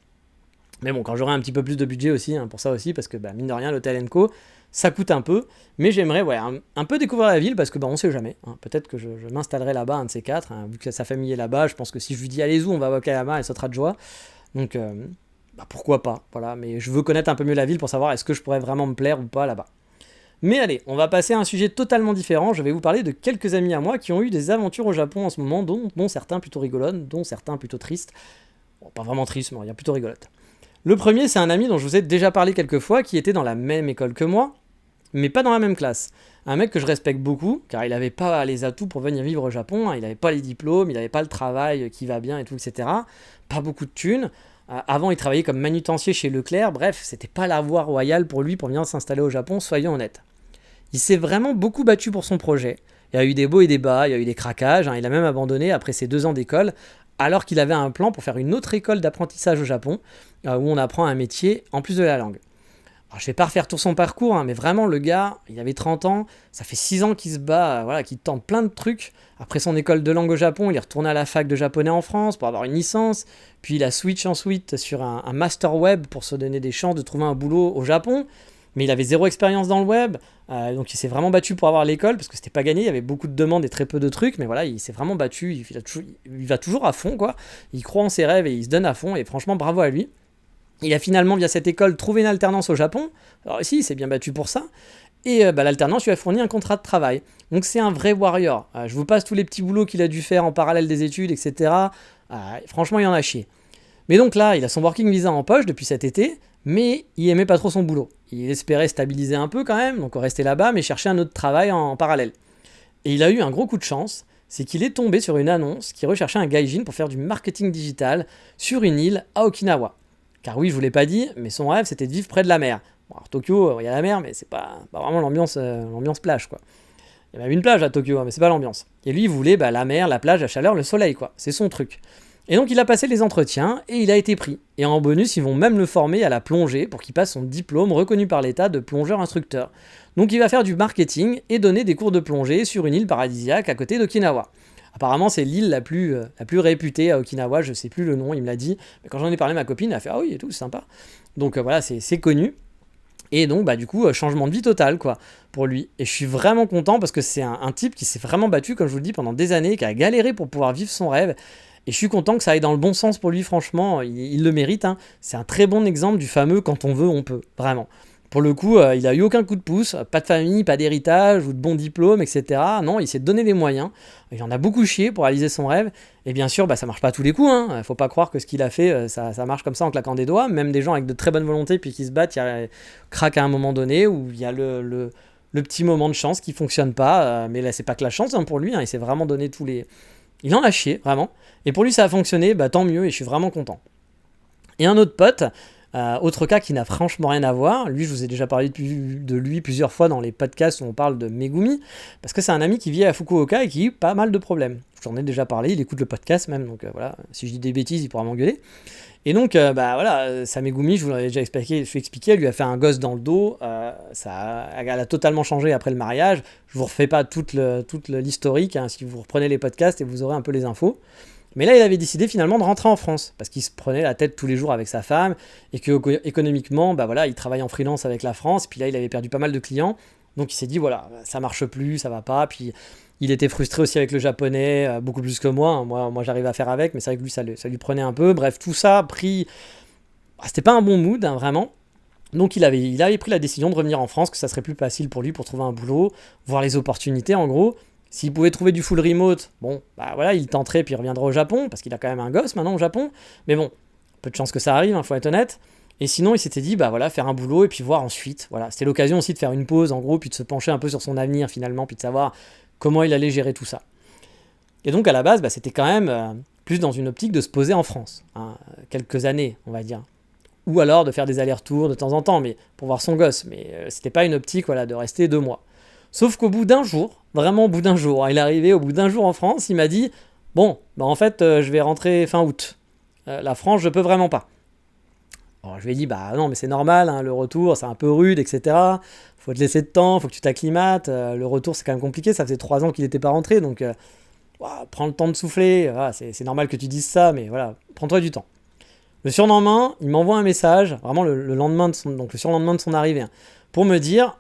Speaker 1: Mais bon, quand j'aurai un petit peu plus de budget aussi, hein, pour ça aussi, parce que mine de rien, l'hôtel Co, ça coûte un peu. Mais j'aimerais un peu découvrir la ville, parce que on sait jamais. Hein. Peut-être que je m'installerai là-bas, un de ces 4. Hein, vu que sa famille est là-bas, je pense que si je lui dis allez-y, on va à Wakayama, elle sautera de joie. Donc pourquoi pas, voilà. Mais je veux connaître un peu mieux la ville pour savoir est-ce que je pourrais vraiment me plaire ou pas là-bas. Mais allez, on va passer à un sujet totalement différent. Je vais vous parler de quelques amis à moi qui ont eu des aventures au Japon en ce moment, dont certains plutôt rigolotes, dont certains plutôt tristes. Bon, pas vraiment tristes, mais il y a plutôt rigolote. Le premier, c'est un ami dont je vous ai déjà parlé quelques fois, qui était dans la même école que moi, mais pas dans la même classe. Un mec que je respecte beaucoup, car il n'avait pas les atouts pour venir vivre au Japon, hein. Il n'avait pas les diplômes, il n'avait pas le travail qui va bien et tout, etc. Pas beaucoup de thunes. Avant, il travaillait comme manutencier chez Leclerc. Bref, c'était pas la voie royale pour lui pour venir s'installer au Japon, soyons honnêtes. Il s'est vraiment beaucoup battu pour son projet. Il y a eu des hauts et des bas, il y a eu des craquages, hein. Il a même abandonné après ses 2 ans d'école, alors qu'il avait un plan pour faire une autre école d'apprentissage au Japon, où on apprend un métier en plus de la langue. Alors, je ne vais pas refaire tout son parcours, hein, mais vraiment, le gars, il avait 30 ans, ça fait 6 ans qu'il se bat, qu'il tente plein de trucs. Après son école de langue au Japon, il est retourné à la fac de japonais en France pour avoir une licence, puis il a switch ensuite sur un master web pour se donner des chances de trouver un boulot au Japon. Mais il avait 0 expérience dans le web, donc il s'est vraiment battu pour avoir l'école, parce que c'était pas gagné, il y avait beaucoup de demandes et très peu de trucs, mais voilà, il s'est vraiment battu, il va toujours à fond, quoi. Il croit en ses rêves et il se donne à fond, et franchement, bravo à lui. Il a finalement, via cette école, trouvé une alternance au Japon. Alors ici, il s'est bien battu pour ça. Et l'alternance lui a fourni un contrat de travail. Donc c'est un vrai warrior. Je vous passe tous les petits boulots qu'il a dû faire en parallèle des études, etc. Franchement, il en a chié. Mais donc là, il a son working visa en poche depuis cet été, mais il aimait pas trop son boulot. Il espérait stabiliser un peu quand même, donc rester là-bas, mais chercher un autre travail en parallèle. Et il a eu un gros coup de chance, c'est qu'il est tombé sur une annonce qui recherchait un gaijin pour faire du marketing digital sur une île à Okinawa. Car oui, je vous l'ai pas dit, mais son rêve c'était de vivre près de la mer. Bon, alors Tokyo, il y a la mer, mais c'est pas vraiment l'ambiance plage, quoi. Il y a même une plage à Tokyo, mais c'est pas l'ambiance. Et lui, il voulait la mer, la plage, la chaleur, le soleil, quoi. C'est son truc. Et donc il a passé les entretiens et il a été pris. Et en bonus, ils vont même le former à la plongée pour qu'il passe son diplôme reconnu par l'État de plongeur instructeur. Donc il va faire du marketing et donner des cours de plongée sur une île paradisiaque à côté d'Okinawa. Apparemment, c'est l'île la plus réputée à Okinawa, je sais plus le nom, il me l'a dit. Mais quand j'en ai parlé à ma copine, elle a fait ah oui et tout, c'est sympa. Donc voilà, c'est connu. Et donc du coup, changement de vie total quoi pour lui. Et je suis vraiment content parce que c'est un type qui s'est vraiment battu, comme je vous le dis, pendant des années, qui a galéré pour pouvoir vivre son rêve. Et je suis content que ça aille dans le bon sens pour lui, franchement, il le mérite. Hein. C'est un très bon exemple du fameux « quand on veut, on peut », vraiment. Pour le coup, il a eu aucun coup de pouce, pas de famille, pas d'héritage ou de bon diplôme, etc. Non, il s'est donné les moyens. Il en a beaucoup chié pour réaliser son rêve. Et bien sûr, ça marche pas à tous les coups. Faut pas croire que ce qu'il a fait, ça marche comme ça en claquant des doigts. Même des gens avec de très bonnes volontés puis qui se battent, craquent à un moment donné où il y a le petit moment de chance qui fonctionne pas. Mais là, c'est pas que la chance pour lui. Il s'est vraiment donné tous les. Il en a chié, vraiment. Et pour lui, ça a fonctionné, tant mieux, et je suis vraiment content. Et un autre pote, autre cas qui n'a franchement rien à voir, lui je vous ai déjà parlé de lui plusieurs fois dans les podcasts où on parle de Megumi, parce que c'est un ami qui vit à Fukuoka et qui a eu pas mal de problèmes. J'en ai déjà parlé, il écoute le podcast même, donc voilà, si je dis des bêtises il pourra m'engueuler. Et donc sa Megumi, je vous l'avais déjà expliqué, elle lui a fait un gosse dans le dos, elle a totalement changé après le mariage. Je vous refais pas toute l'historique, si vous reprenez les podcasts et vous aurez un peu les infos. Mais là, il avait décidé finalement de rentrer en France, parce qu'il se prenait la tête tous les jours avec sa femme, et que économiquement, il travaille en freelance avec la France, puis là, il avait perdu pas mal de clients, donc il s'est dit, voilà, ça marche plus, ça va pas, puis il était frustré aussi avec le japonais, beaucoup plus que moi, moi j'arrive à faire avec, mais c'est vrai que lui, ça lui prenait un peu, bref, tout ça pris... C'était pas un bon mood, vraiment. Donc il avait pris la décision de revenir en France, que ça serait plus facile pour lui pour trouver un boulot, voir les opportunités en gros. S'il pouvait trouver du full remote, il tenterait puis il reviendra au Japon, parce qu'il a quand même un gosse maintenant au Japon. Mais bon, peu de chance que ça arrive, faut être honnête. Et sinon, il s'était dit, faire un boulot et puis voir ensuite. Voilà, c'était l'occasion aussi de faire une pause en gros, puis de se pencher un peu sur son avenir finalement, puis de savoir comment il allait gérer tout ça. Et donc à la base, c'était quand même plus dans une optique de se poser en France, quelques années, on va dire. Ou alors de faire des allers-retours de temps en temps, mais pour voir son gosse. Mais c'était pas une optique de rester 2 mois. Sauf qu'au bout d'un jour, vraiment au bout d'un jour, il est arrivé au bout d'un jour en France, il m'a dit « Bon, en fait, je vais rentrer fin août. La France, je peux vraiment pas. » Alors je lui ai dit « Non, mais c'est normal, le retour, c'est un peu rude, etc. Faut te laisser de temps, faut que tu t'acclimates. Le retour, c'est quand même compliqué, ça faisait 3 ans qu'il n'était pas rentré, donc prends le temps de souffler. C'est normal que tu dises ça, mais voilà, prends-toi du temps. » Le surlendemain, il m'envoie un message, vraiment le lendemain le surlendemain de son arrivée, pour me dire...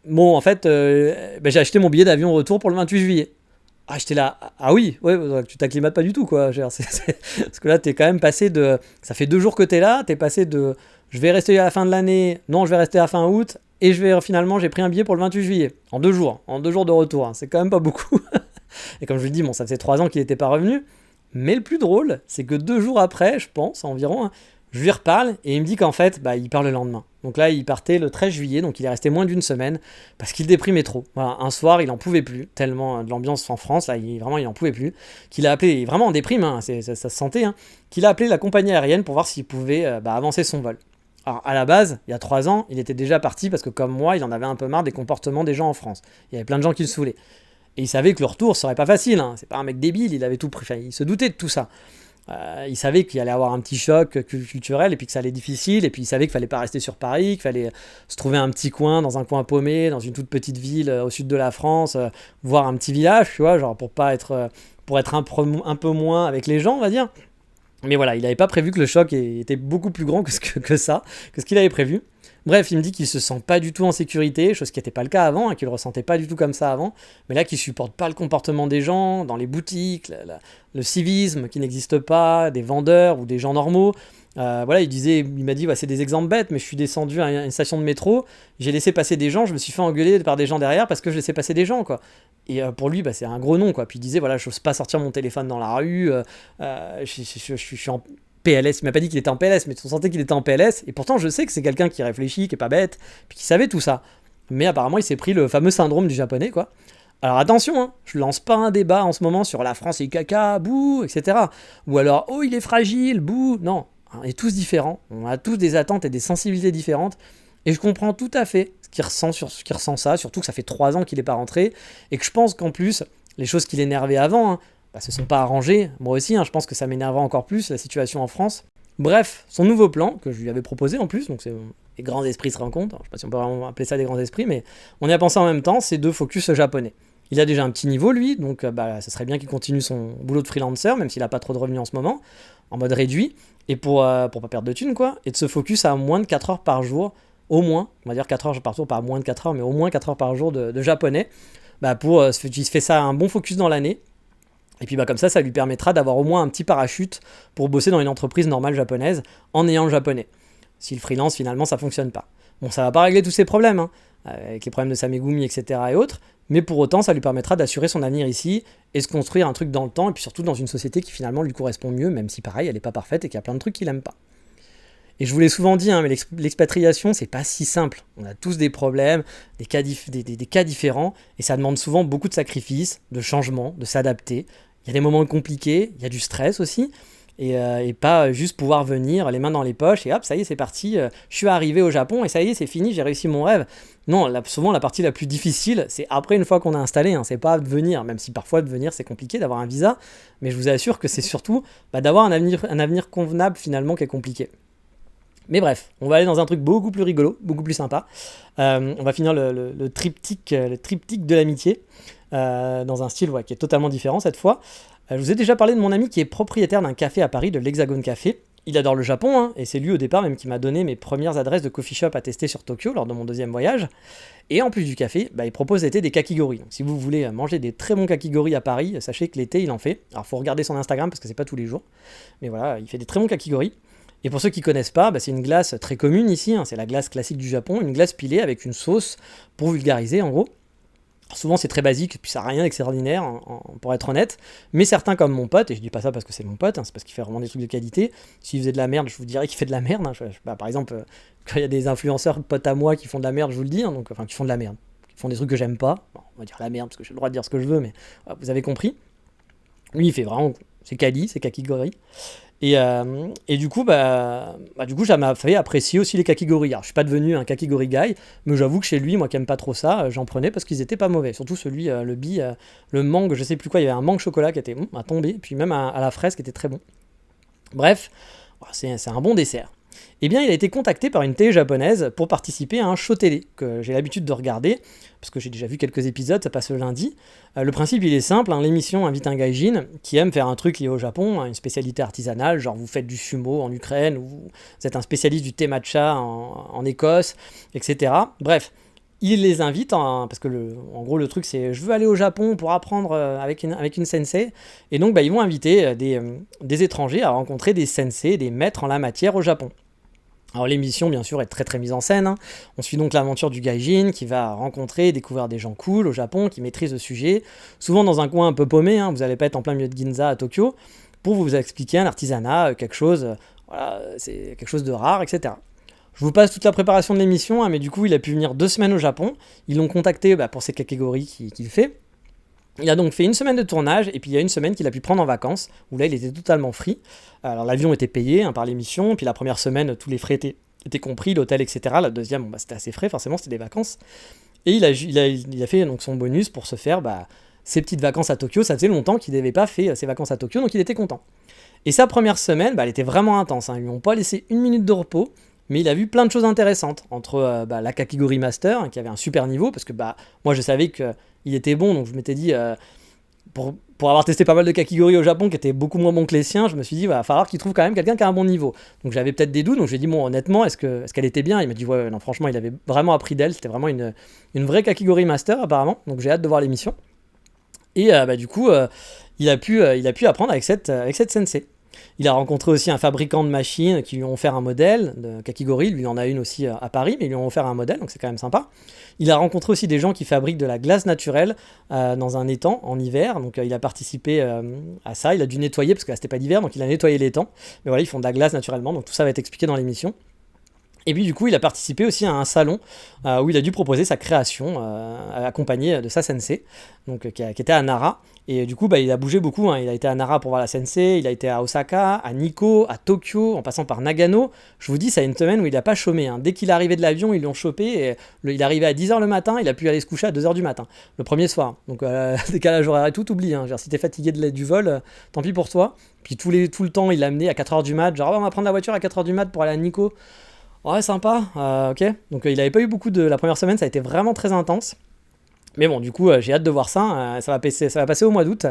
Speaker 1: Bon, en fait, j'ai acheté mon billet d'avion au retour pour le 28 juillet. Ah, j'étais là, oui, tu t'acclimates pas du tout, quoi. Parce que là, t'es quand même passé de... Ça fait 2 jours que t'es là, t'es passé de... Je vais rester à la fin de l'année, non, je vais rester à fin août, et finalement, j'ai pris un billet pour le 28 juillet. En 2 jours de retour, c'est quand même pas beaucoup. Et comme je lui dis, ça faisait 3 ans qu'il n'était pas revenu. Mais le plus drôle, c'est que 2 jours après, je pense, environ... Je lui reparle et il me dit qu'en fait, il part le lendemain. Donc là, il partait le 13 juillet, donc il est resté moins d'une semaine parce qu'il déprimait trop. Voilà, un soir, il en pouvait plus, tellement de l'ambiance en France, là, il en pouvait plus. Qu'il a appelé, vraiment en déprime, ça se sentait, qu'il a appelé la compagnie aérienne pour voir s'il pouvait avancer son vol. Alors à la base, il y a 3 ans, il était déjà parti parce que comme moi, il en avait un peu marre des comportements des gens en France. Il y avait plein de gens qui le saoulaient. Et il savait que le retour serait pas facile, c'est pas un mec débile, il avait tout pris, il se doutait de tout ça. Il savait qu'il allait avoir un petit choc culturel et puis que ça allait être difficile, et puis il savait qu'il fallait pas rester sur Paris, qu'il fallait se trouver un petit coin, dans un coin paumé, dans une toute petite ville au sud de la France, voir un petit village, tu vois, genre pour être un peu moins avec les gens, on va dire. Mais voilà, il n'avait pas prévu que le choc était beaucoup plus grand que ce qu'il avait prévu. Bref, il me dit qu'il se sent pas du tout en sécurité, chose qui n'était pas le cas avant, qu'il le ressentait pas du tout comme ça avant, mais là qu'il supporte pas le comportement des gens, dans les boutiques, le civisme qui n'existe pas, des vendeurs ou des gens normaux. Il m'a dit, c'est des exemples bêtes, mais je suis descendu à une station de métro, j'ai laissé passer des gens, je me suis fait engueuler par des gens derrière parce que je laissais passer des gens, quoi. Et pour lui, c'est un gros nom, quoi. Puis il disait, je n'ose pas sortir mon téléphone dans la rue, je suis en PLS. Il m'a pas dit qu'il était en PLS, mais on sentait qu'il était en PLS, et pourtant je sais que c'est quelqu'un qui réfléchit, qui est pas bête, puis qui savait tout ça. Mais apparemment, il s'est pris le fameux syndrome du japonais, quoi. Alors attention, je lance pas un débat en ce moment sur la France et caca, bouh, etc. Ou alors, oh, il est fragile, bouh. Non, on est tous différents, on a tous des attentes et des sensibilités différentes, et je comprends tout à fait ce qu'il ressent ça, surtout que ça fait 3 ans qu'il est pas rentré, et que je pense qu'en plus, les choses qui l'énervaient avant, se sont pas arrangées. Moi aussi, je pense que ça m'énervera encore plus, la situation en France. Bref, son nouveau plan, que je lui avais proposé en plus, donc c'est les grands esprits se rencontrent, je sais pas si on peut vraiment appeler ça des grands esprits, mais on y a pensé en même temps, c'est de focus japonais. Il a déjà un petit niveau, lui, donc ça serait bien qu'il continue son boulot de freelancer, même s'il a pas trop de revenus en ce moment, en mode réduit, et pour pas perdre de thunes, quoi, et de se focus à moins de 4 heures par jour, au moins, on va dire 4 heures par jour, pas moins de 4 heures, mais au moins 4 heures par jour de japonais, il se fait ça un bon focus dans l'année. Et puis comme ça lui permettra d'avoir au moins un petit parachute pour bosser dans une entreprise normale japonaise en ayant le japonais. Si le freelance finalement ça fonctionne pas. Bon, ça va pas régler tous ses problèmes, hein, avec les problèmes de sa Megumi, etc. et autres, mais pour autant, ça lui permettra d'assurer son avenir ici et se construire un truc dans le temps, et puis surtout dans une société qui finalement lui correspond mieux, même si pareil, elle n'est pas parfaite et qu'il y a plein de trucs qu'il aime pas. Et je vous l'ai souvent dit, hein, mais l'expatriation, c'est pas si simple. On a tous des problèmes, des cas différents, et ça demande souvent beaucoup de sacrifices, de changements, de s'adapter. Il y a des moments compliqués, il y a du stress aussi, et pas juste pouvoir venir les mains dans les poches, et hop, ça y est, c'est parti, je suis arrivé au Japon, et ça y est, c'est fini, j'ai réussi mon rêve. Non, souvent la partie la plus difficile, c'est après une fois qu'on a installé, hein, c'est pas de venir, même si parfois de venir c'est compliqué d'avoir un visa, mais je vous assure que c'est surtout d'avoir un avenir convenable finalement qui est compliqué. Mais bref, on va aller dans un truc beaucoup plus rigolo, beaucoup plus sympa. On va finir le triptyque de l'amitié, dans un style qui est totalement différent cette fois. Je vous ai déjà parlé de mon ami qui est propriétaire d'un café à Paris, de l'Hexagone Café. Il adore le Japon, hein, et c'est lui au départ même qui m'a donné mes premières adresses de coffee shop à tester sur Tokyo lors de mon deuxième voyage. Et en plus du café, il propose l'été des kakigori. Donc si vous voulez manger des très bons kakigori à Paris, sachez que l'été il en fait. Alors il faut regarder son Instagram parce que c'est pas tous les jours. Mais voilà, il fait des très bons kakigori. Et pour ceux qui ne connaissent pas, c'est une glace très commune ici, hein, c'est la glace classique du Japon, une glace pilée avec une sauce, pour vulgariser en gros. Alors souvent c'est très basique, puis ça n'a rien d'extraordinaire, pour être honnête, mais certains comme mon pote, et je dis pas ça parce que c'est mon pote, hein, c'est parce qu'il fait vraiment des trucs de qualité, s'il faisait de la merde, je vous dirais qu'il fait de la merde, hein. Par exemple, quand il y a des influenceurs potes à moi qui font de la merde, je vous le dis, hein, qui font de la merde, qui font des trucs que j'aime pas, bon, on va dire la merde parce que j'ai le droit de dire ce que je veux, mais vous avez compris. Lui il fait vraiment, c'est quali, c'est kakigori. Et du coup, ça m'a fait apprécier aussi les kakigori. Alors, je suis pas devenu un kakigori guy, mais j'avoue que chez lui, moi qui aime pas trop ça, j'en prenais parce qu'ils étaient pas mauvais. Surtout celui, le mangue, je sais plus quoi, il y avait un mangue chocolat qui était à tomber, puis même à la fraise qui était très bon. Bref, c'est un bon dessert. Eh bien, il a été contacté par une télé japonaise pour participer à un show télé que j'ai l'habitude de regarder, parce que j'ai déjà vu quelques épisodes, ça passe le lundi. Le principe, il est simple, hein, l'émission invite un gaijin qui aime faire un truc lié au Japon, une spécialité artisanale, genre vous faites du sumo en Ukraine, ou vous êtes un spécialiste du thé matcha en Écosse, etc. Bref, il les invite, parce que en gros le truc c'est je veux aller au Japon pour apprendre avec une sensei, et donc ils vont inviter des étrangers à rencontrer des sensei, des maîtres en la matière au Japon. Alors l'émission bien sûr est très très mise en scène, hein. On suit donc l'aventure du gaijin qui va rencontrer et découvrir des gens cool au Japon, qui maîtrisent le sujet, souvent dans un coin un peu paumé, hein. Vous n'allez pas être en plein milieu de Ginza à Tokyo, pour vous expliquer un artisanat, quelque chose, c'est quelque chose de rare, etc. Je vous passe toute la préparation de l'émission, hein, mais du coup il a pu venir 2 semaines au Japon, ils l'ont contacté pour ces catégories qu'il fait. Il a donc fait 1 semaine de tournage, et puis il y a 1 semaine qu'il a pu prendre en vacances, où là il était totalement free. Alors l'avion était payé par l'émission, puis la première semaine tous les frais étaient compris, l'hôtel, etc. La deuxième, c'était assez frais, forcément c'était des vacances. Et il a fait donc son bonus pour se faire ses petites vacances à Tokyo. Ça faisait longtemps qu'il n'avait pas fait ses vacances à Tokyo, donc il était content. Et sa première semaine, elle était vraiment intense, hein. Ils lui ont pas laissé 1 minute de repos, mais il a vu plein de choses intéressantes, entre la Kakigori Master, hein, qui avait un super niveau, parce que moi je savais qu'il était bon, donc je m'étais dit, pour avoir testé pas mal de Kakigori au Japon, qui étaient beaucoup moins bons que les siens, je me suis dit, il va falloir qu'il trouve quand même quelqu'un qui a un bon niveau. Donc j'avais peut-être des doutes, donc je lui ai dit, bon honnêtement, est-ce qu'elle était bien? Il m'a dit, ouais, non franchement, il avait vraiment appris d'elle, c'était vraiment une vraie Kakigori Master apparemment, donc j'ai hâte de voir l'émission. Et du coup, il a pu apprendre avec cette sensei. Il a rencontré aussi un fabricant de machines qui lui ont offert un modèle de Kakigori. Lui, il en a une aussi à Paris, mais ils lui ont offert un modèle, donc c'est quand même sympa. Il a rencontré aussi des gens qui fabriquent de la glace naturelle dans un étang en hiver. Donc il a participé à ça. Il a dû nettoyer, parce que là, c'était pas d'hiver, donc il a nettoyé l'étang. Mais voilà, ils font de la glace naturellement, donc tout ça va être expliqué dans l'émission. Et puis du coup, il a participé aussi à un salon où il a dû proposer sa création, accompagné de sa sensei, donc, qui était à Nara. Et du coup, il a bougé beaucoup, hein. Il a été à Nara pour voir la sensei, il a été à Osaka, à Nikko, à Tokyo, en passant par Nagano. Je vous dis, c'est une semaine où il n'a pas chômé, hein. Dès qu'il est arrivé de l'avion, ils l'ont chopé. Et il est arrivé à 10h le matin, il a pu aller se coucher à 2h du matin, le premier soir. Donc décalage horaire et tout, t'oublies, hein. Genre, si t'es fatigué du vol, tant pis pour toi. Puis tout le temps, il l'a amené à 4h du mat. Genre, on va prendre la voiture à 4h du mat pour aller à Nikko. Ouais, sympa, ok. Donc il n'avait pas eu beaucoup de... La première semaine, ça a été vraiment très intense. Mais bon, du coup, j'ai hâte de voir ça. Ça va passer au mois d'août.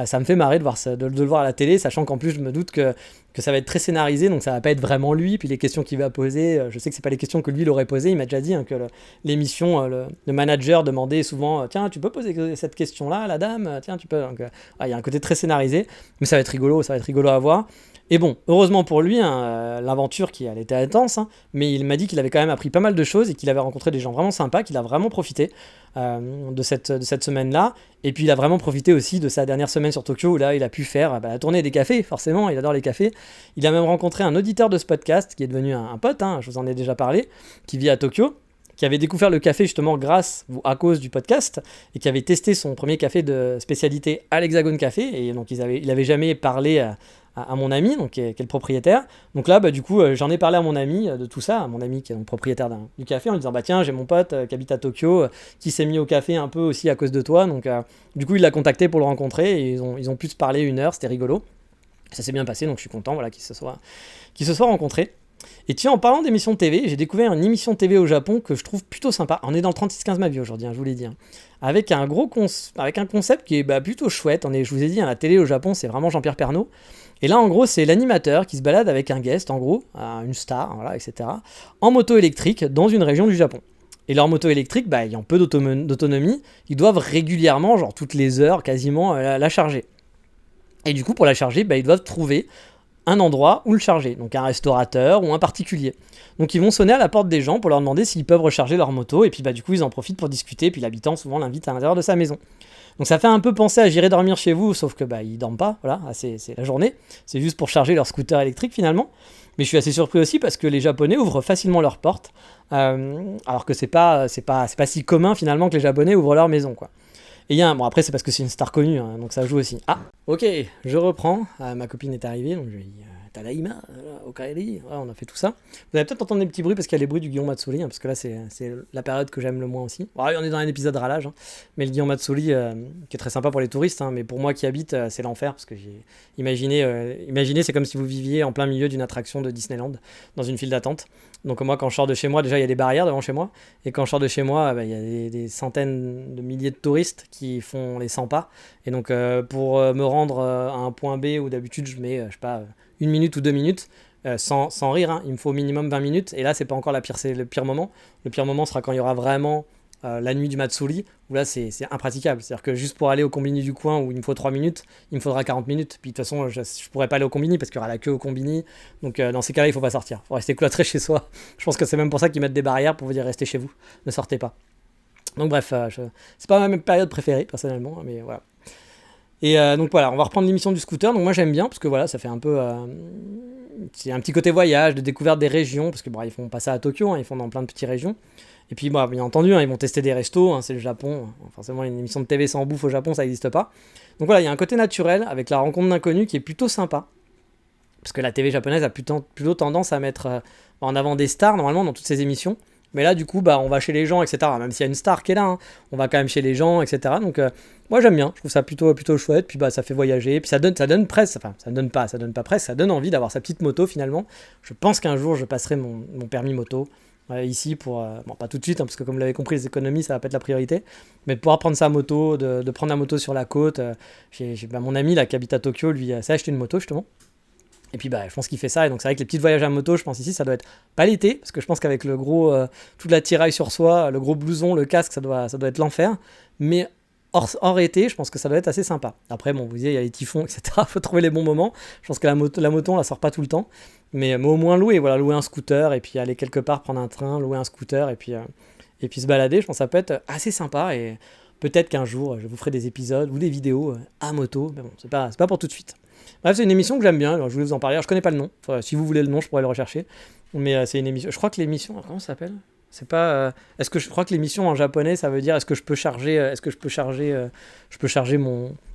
Speaker 1: Ça me fait marrer de, voir ça, de le voir à la télé, sachant qu'en plus, je me doute que ça va être très scénarisé, donc ça va pas être vraiment lui. Puis les questions qu'il va poser, je sais que c'est pas les questions que lui il aurait posées. Il m'a déjà dit que l'émission, le manager demandait souvent tiens, tu peux poser cette question-là à la dame. Tiens, tu peux. Donc, il y a un côté très scénarisé, mais ça va être rigolo à voir. Et bon, heureusement pour lui, l'aventure elle était intense, mais il m'a dit qu'il avait quand même appris pas mal de choses et qu'il avait rencontré des gens vraiment sympas, qu'il a vraiment profité de cette semaine-là. Et puis il a vraiment profité aussi de sa dernière semaine sur Tokyo où là il a pu faire la tournée des cafés, forcément, il adore les cafés. Il a même rencontré un auditeur de ce podcast qui est devenu un pote, je vous en ai déjà parlé, qui vit à Tokyo, qui avait découvert le café justement grâce ou à cause du podcast et qui avait testé son premier café de spécialité à l'Hexagone Café. Et donc il avait jamais parlé à mon ami, donc, qui est le propriétaire. Donc là, du coup, j'en ai parlé à mon ami de tout ça, à mon ami qui est donc propriétaire du café, en lui disant tiens, j'ai mon pote qui habite à Tokyo, qui s'est mis au café un peu aussi à cause de toi. Donc du coup, il l'a contacté pour le rencontrer et ils ont pu se parler 1 heure, c'était rigolo. Ça s'est bien passé, donc je suis content qu'ils se soient rencontrés. Et tiens, en parlant d'émissions de TV, j'ai découvert une émission de TV au Japon que je trouve plutôt sympa. On est dans le 36-15 ma vie aujourd'hui, je vous l'ai dit. Avec un concept qui est plutôt chouette. Je vous ai dit, la télé au Japon, c'est vraiment Jean-Pierre Pernaut. Et là, en gros, c'est l'animateur qui se balade avec un guest, en gros, une star, etc., en moto électrique dans une région du Japon. Et leur moto électrique, ayant peu d'autonomie, ils doivent régulièrement, genre toutes les heures quasiment, la charger. Et du coup, pour la charger, ils doivent trouver un endroit où le charger, donc un restaurateur ou un particulier. Donc ils vont sonner à la porte des gens pour leur demander s'ils peuvent recharger leur moto, et puis du coup ils en profitent pour discuter, puis l'habitant souvent l'invite à l'intérieur de sa maison. Donc ça fait un peu penser à J'irai dormir chez vous, sauf que ils dorment pas, voilà, c'est la journée, c'est juste pour charger leur scooter électrique finalement. Mais je suis assez surpris aussi parce que les Japonais ouvrent facilement leurs portes, alors que c'est pas si commun finalement que les Japonais ouvrent leur maison, quoi. Et après c'est parce que c'est une star connue, donc ça joue aussi. Ah, ok, je reprends, ma copine est arrivée, donc je lui dis Tadaima, Okaeri, on a fait tout ça. Vous allez peut-être entendre des petits bruits parce qu'il y a les bruits du Guillaume Matsuri, parce que là c'est la période que j'aime le moins aussi. On est dans un épisode ralage, mais le Guillaume Matsuri, qui est très sympa pour les touristes, mais pour moi qui habite, c'est l'enfer, parce que j'ai imaginez, c'est comme si vous viviez en plein milieu d'une attraction de Disneyland, dans une file d'attente. Donc moi quand je sors de chez moi, déjà il y a des barrières devant chez moi, et quand je sors de chez moi, il y a des centaines de milliers de touristes qui font les 100 pas, et donc pour me rendre à un point B où d'habitude je mets, 1 minute ou 2 minutes, sans rire, il me faut au minimum 20 minutes, et là c'est pas encore c'est le pire moment. Le pire moment sera quand il y aura vraiment la nuit du Matsuri, où là c'est impraticable. C'est-à-dire que juste pour aller au combini du coin où il me faut 3 minutes, il me faudra 40 minutes. Puis de toute façon, je pourrais pas aller au combini parce qu'il y aura la queue au combini. Donc dans ces cas-là, il faut pas sortir. Il faut rester cloîtré chez soi. Je pense que c'est même pour ça qu'ils mettent des barrières pour vous dire restez chez vous, ne sortez pas. Donc bref, c'est pas ma période préférée personnellement, mais voilà. Et donc voilà, on va reprendre l'émission du scooter. Donc moi j'aime bien parce que voilà, ça fait un peu c'est un petit côté voyage, de découverte des régions, parce que ils font pas ça à Tokyo, ils font dans plein de petites régions. Et puis bien entendu, ils vont tester des restos, c'est le Japon. Forcément, une émission de TV sans bouffe au Japon, ça n'existe pas. Donc voilà, il y a un côté naturel avec la rencontre d'inconnus qui est plutôt sympa. Parce que la TV japonaise a plutôt tendance à mettre en avant des stars, normalement, dans toutes ces émissions. Mais là, du coup, on va chez les gens, etc. Même s'il y a une star qui est là, on va quand même chez les gens, etc. Donc, moi, j'aime bien. Je trouve ça plutôt chouette. Puis, ça fait voyager. Puis, ça donne presque. Enfin, ça donne pas presque. Ça donne envie d'avoir sa petite moto, finalement. Je pense qu'un jour, je passerai mon permis moto ici pour... pas tout de suite, parce que comme vous l'avez compris, les économies, ça va pas être la priorité. Mais de pouvoir prendre sa moto, de prendre la moto sur la côte. Mon ami, là, qui habite à Tokyo, lui, s'est acheté une moto, justement. Et puis je pense qu'il fait ça, et donc c'est vrai que les petits voyages à moto, je pense ici ça doit être pas l'été, parce que je pense qu'avec le gros toute la tiraille sur soi, le gros blouson, le casque, ça doit être l'enfer, mais hors été, je pense que ça doit être assez sympa. Après vous disiez, il y a les typhons, etc. Faut trouver les bons moments. Je pense que la moto on la sort pas tout le temps, mais au moins louer un scooter, et puis aller quelque part prendre un train, louer un scooter, et puis se balader, je pense que ça peut être assez sympa, et peut-être qu'un jour je vous ferai des épisodes ou des vidéos à moto, mais bon, c'est pas pour tout de suite. Bref, c'est une émission que j'aime bien, alors je voulais vous en parler. Alors, je connais pas le nom, si vous voulez le nom, je pourrais le rechercher. Mais c'est une émission. Je crois que l'émission. Comment ça s'appelle ? C'est pas. Est-ce que je crois que l'émission en japonais, ça veut dire est-ce que je peux charger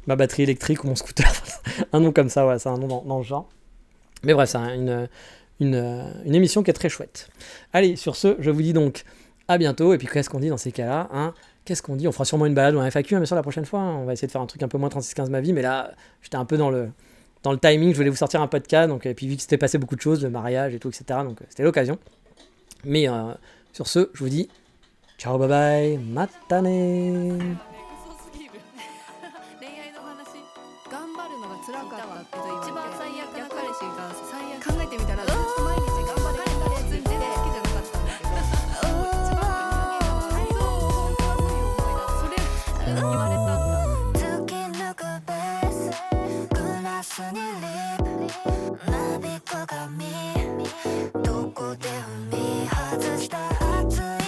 Speaker 1: ma batterie électrique ou mon scooter ? Un nom comme ça, ouais, c'est un nom dans le genre. Mais bref, c'est une émission qui est très chouette. Allez, sur ce, je vous dis donc à bientôt. Et puis, qu'est-ce qu'on dit dans ces cas-là, Qu'est-ce qu'on dit ? On fera sûrement une balade ou un FAQ, bien sûr, la prochaine fois. On va essayer de faire un truc un peu moins 36-15 ma vie. Mais là, j'étais un peu dans le timing. Je voulais vous sortir un podcast. Donc, et puis, vu que c'était passé beaucoup de choses, le mariage et tout, etc. Donc, c'était l'occasion. Mais sur ce, je vous dis チャオバイバイ、またねー。
Speaker 2: クソすぎる恋愛の話頑張るのが辛かったって一番最悪な彼氏が最悪考えてみたらずっと毎日頑張れた別に全然好きじゃなかったんだけど一番髪の毛が本当はそういう思いだそれ言われたんだ
Speaker 3: 突き抜くベースグラスにリップなびく髪どこで踏み外した熱い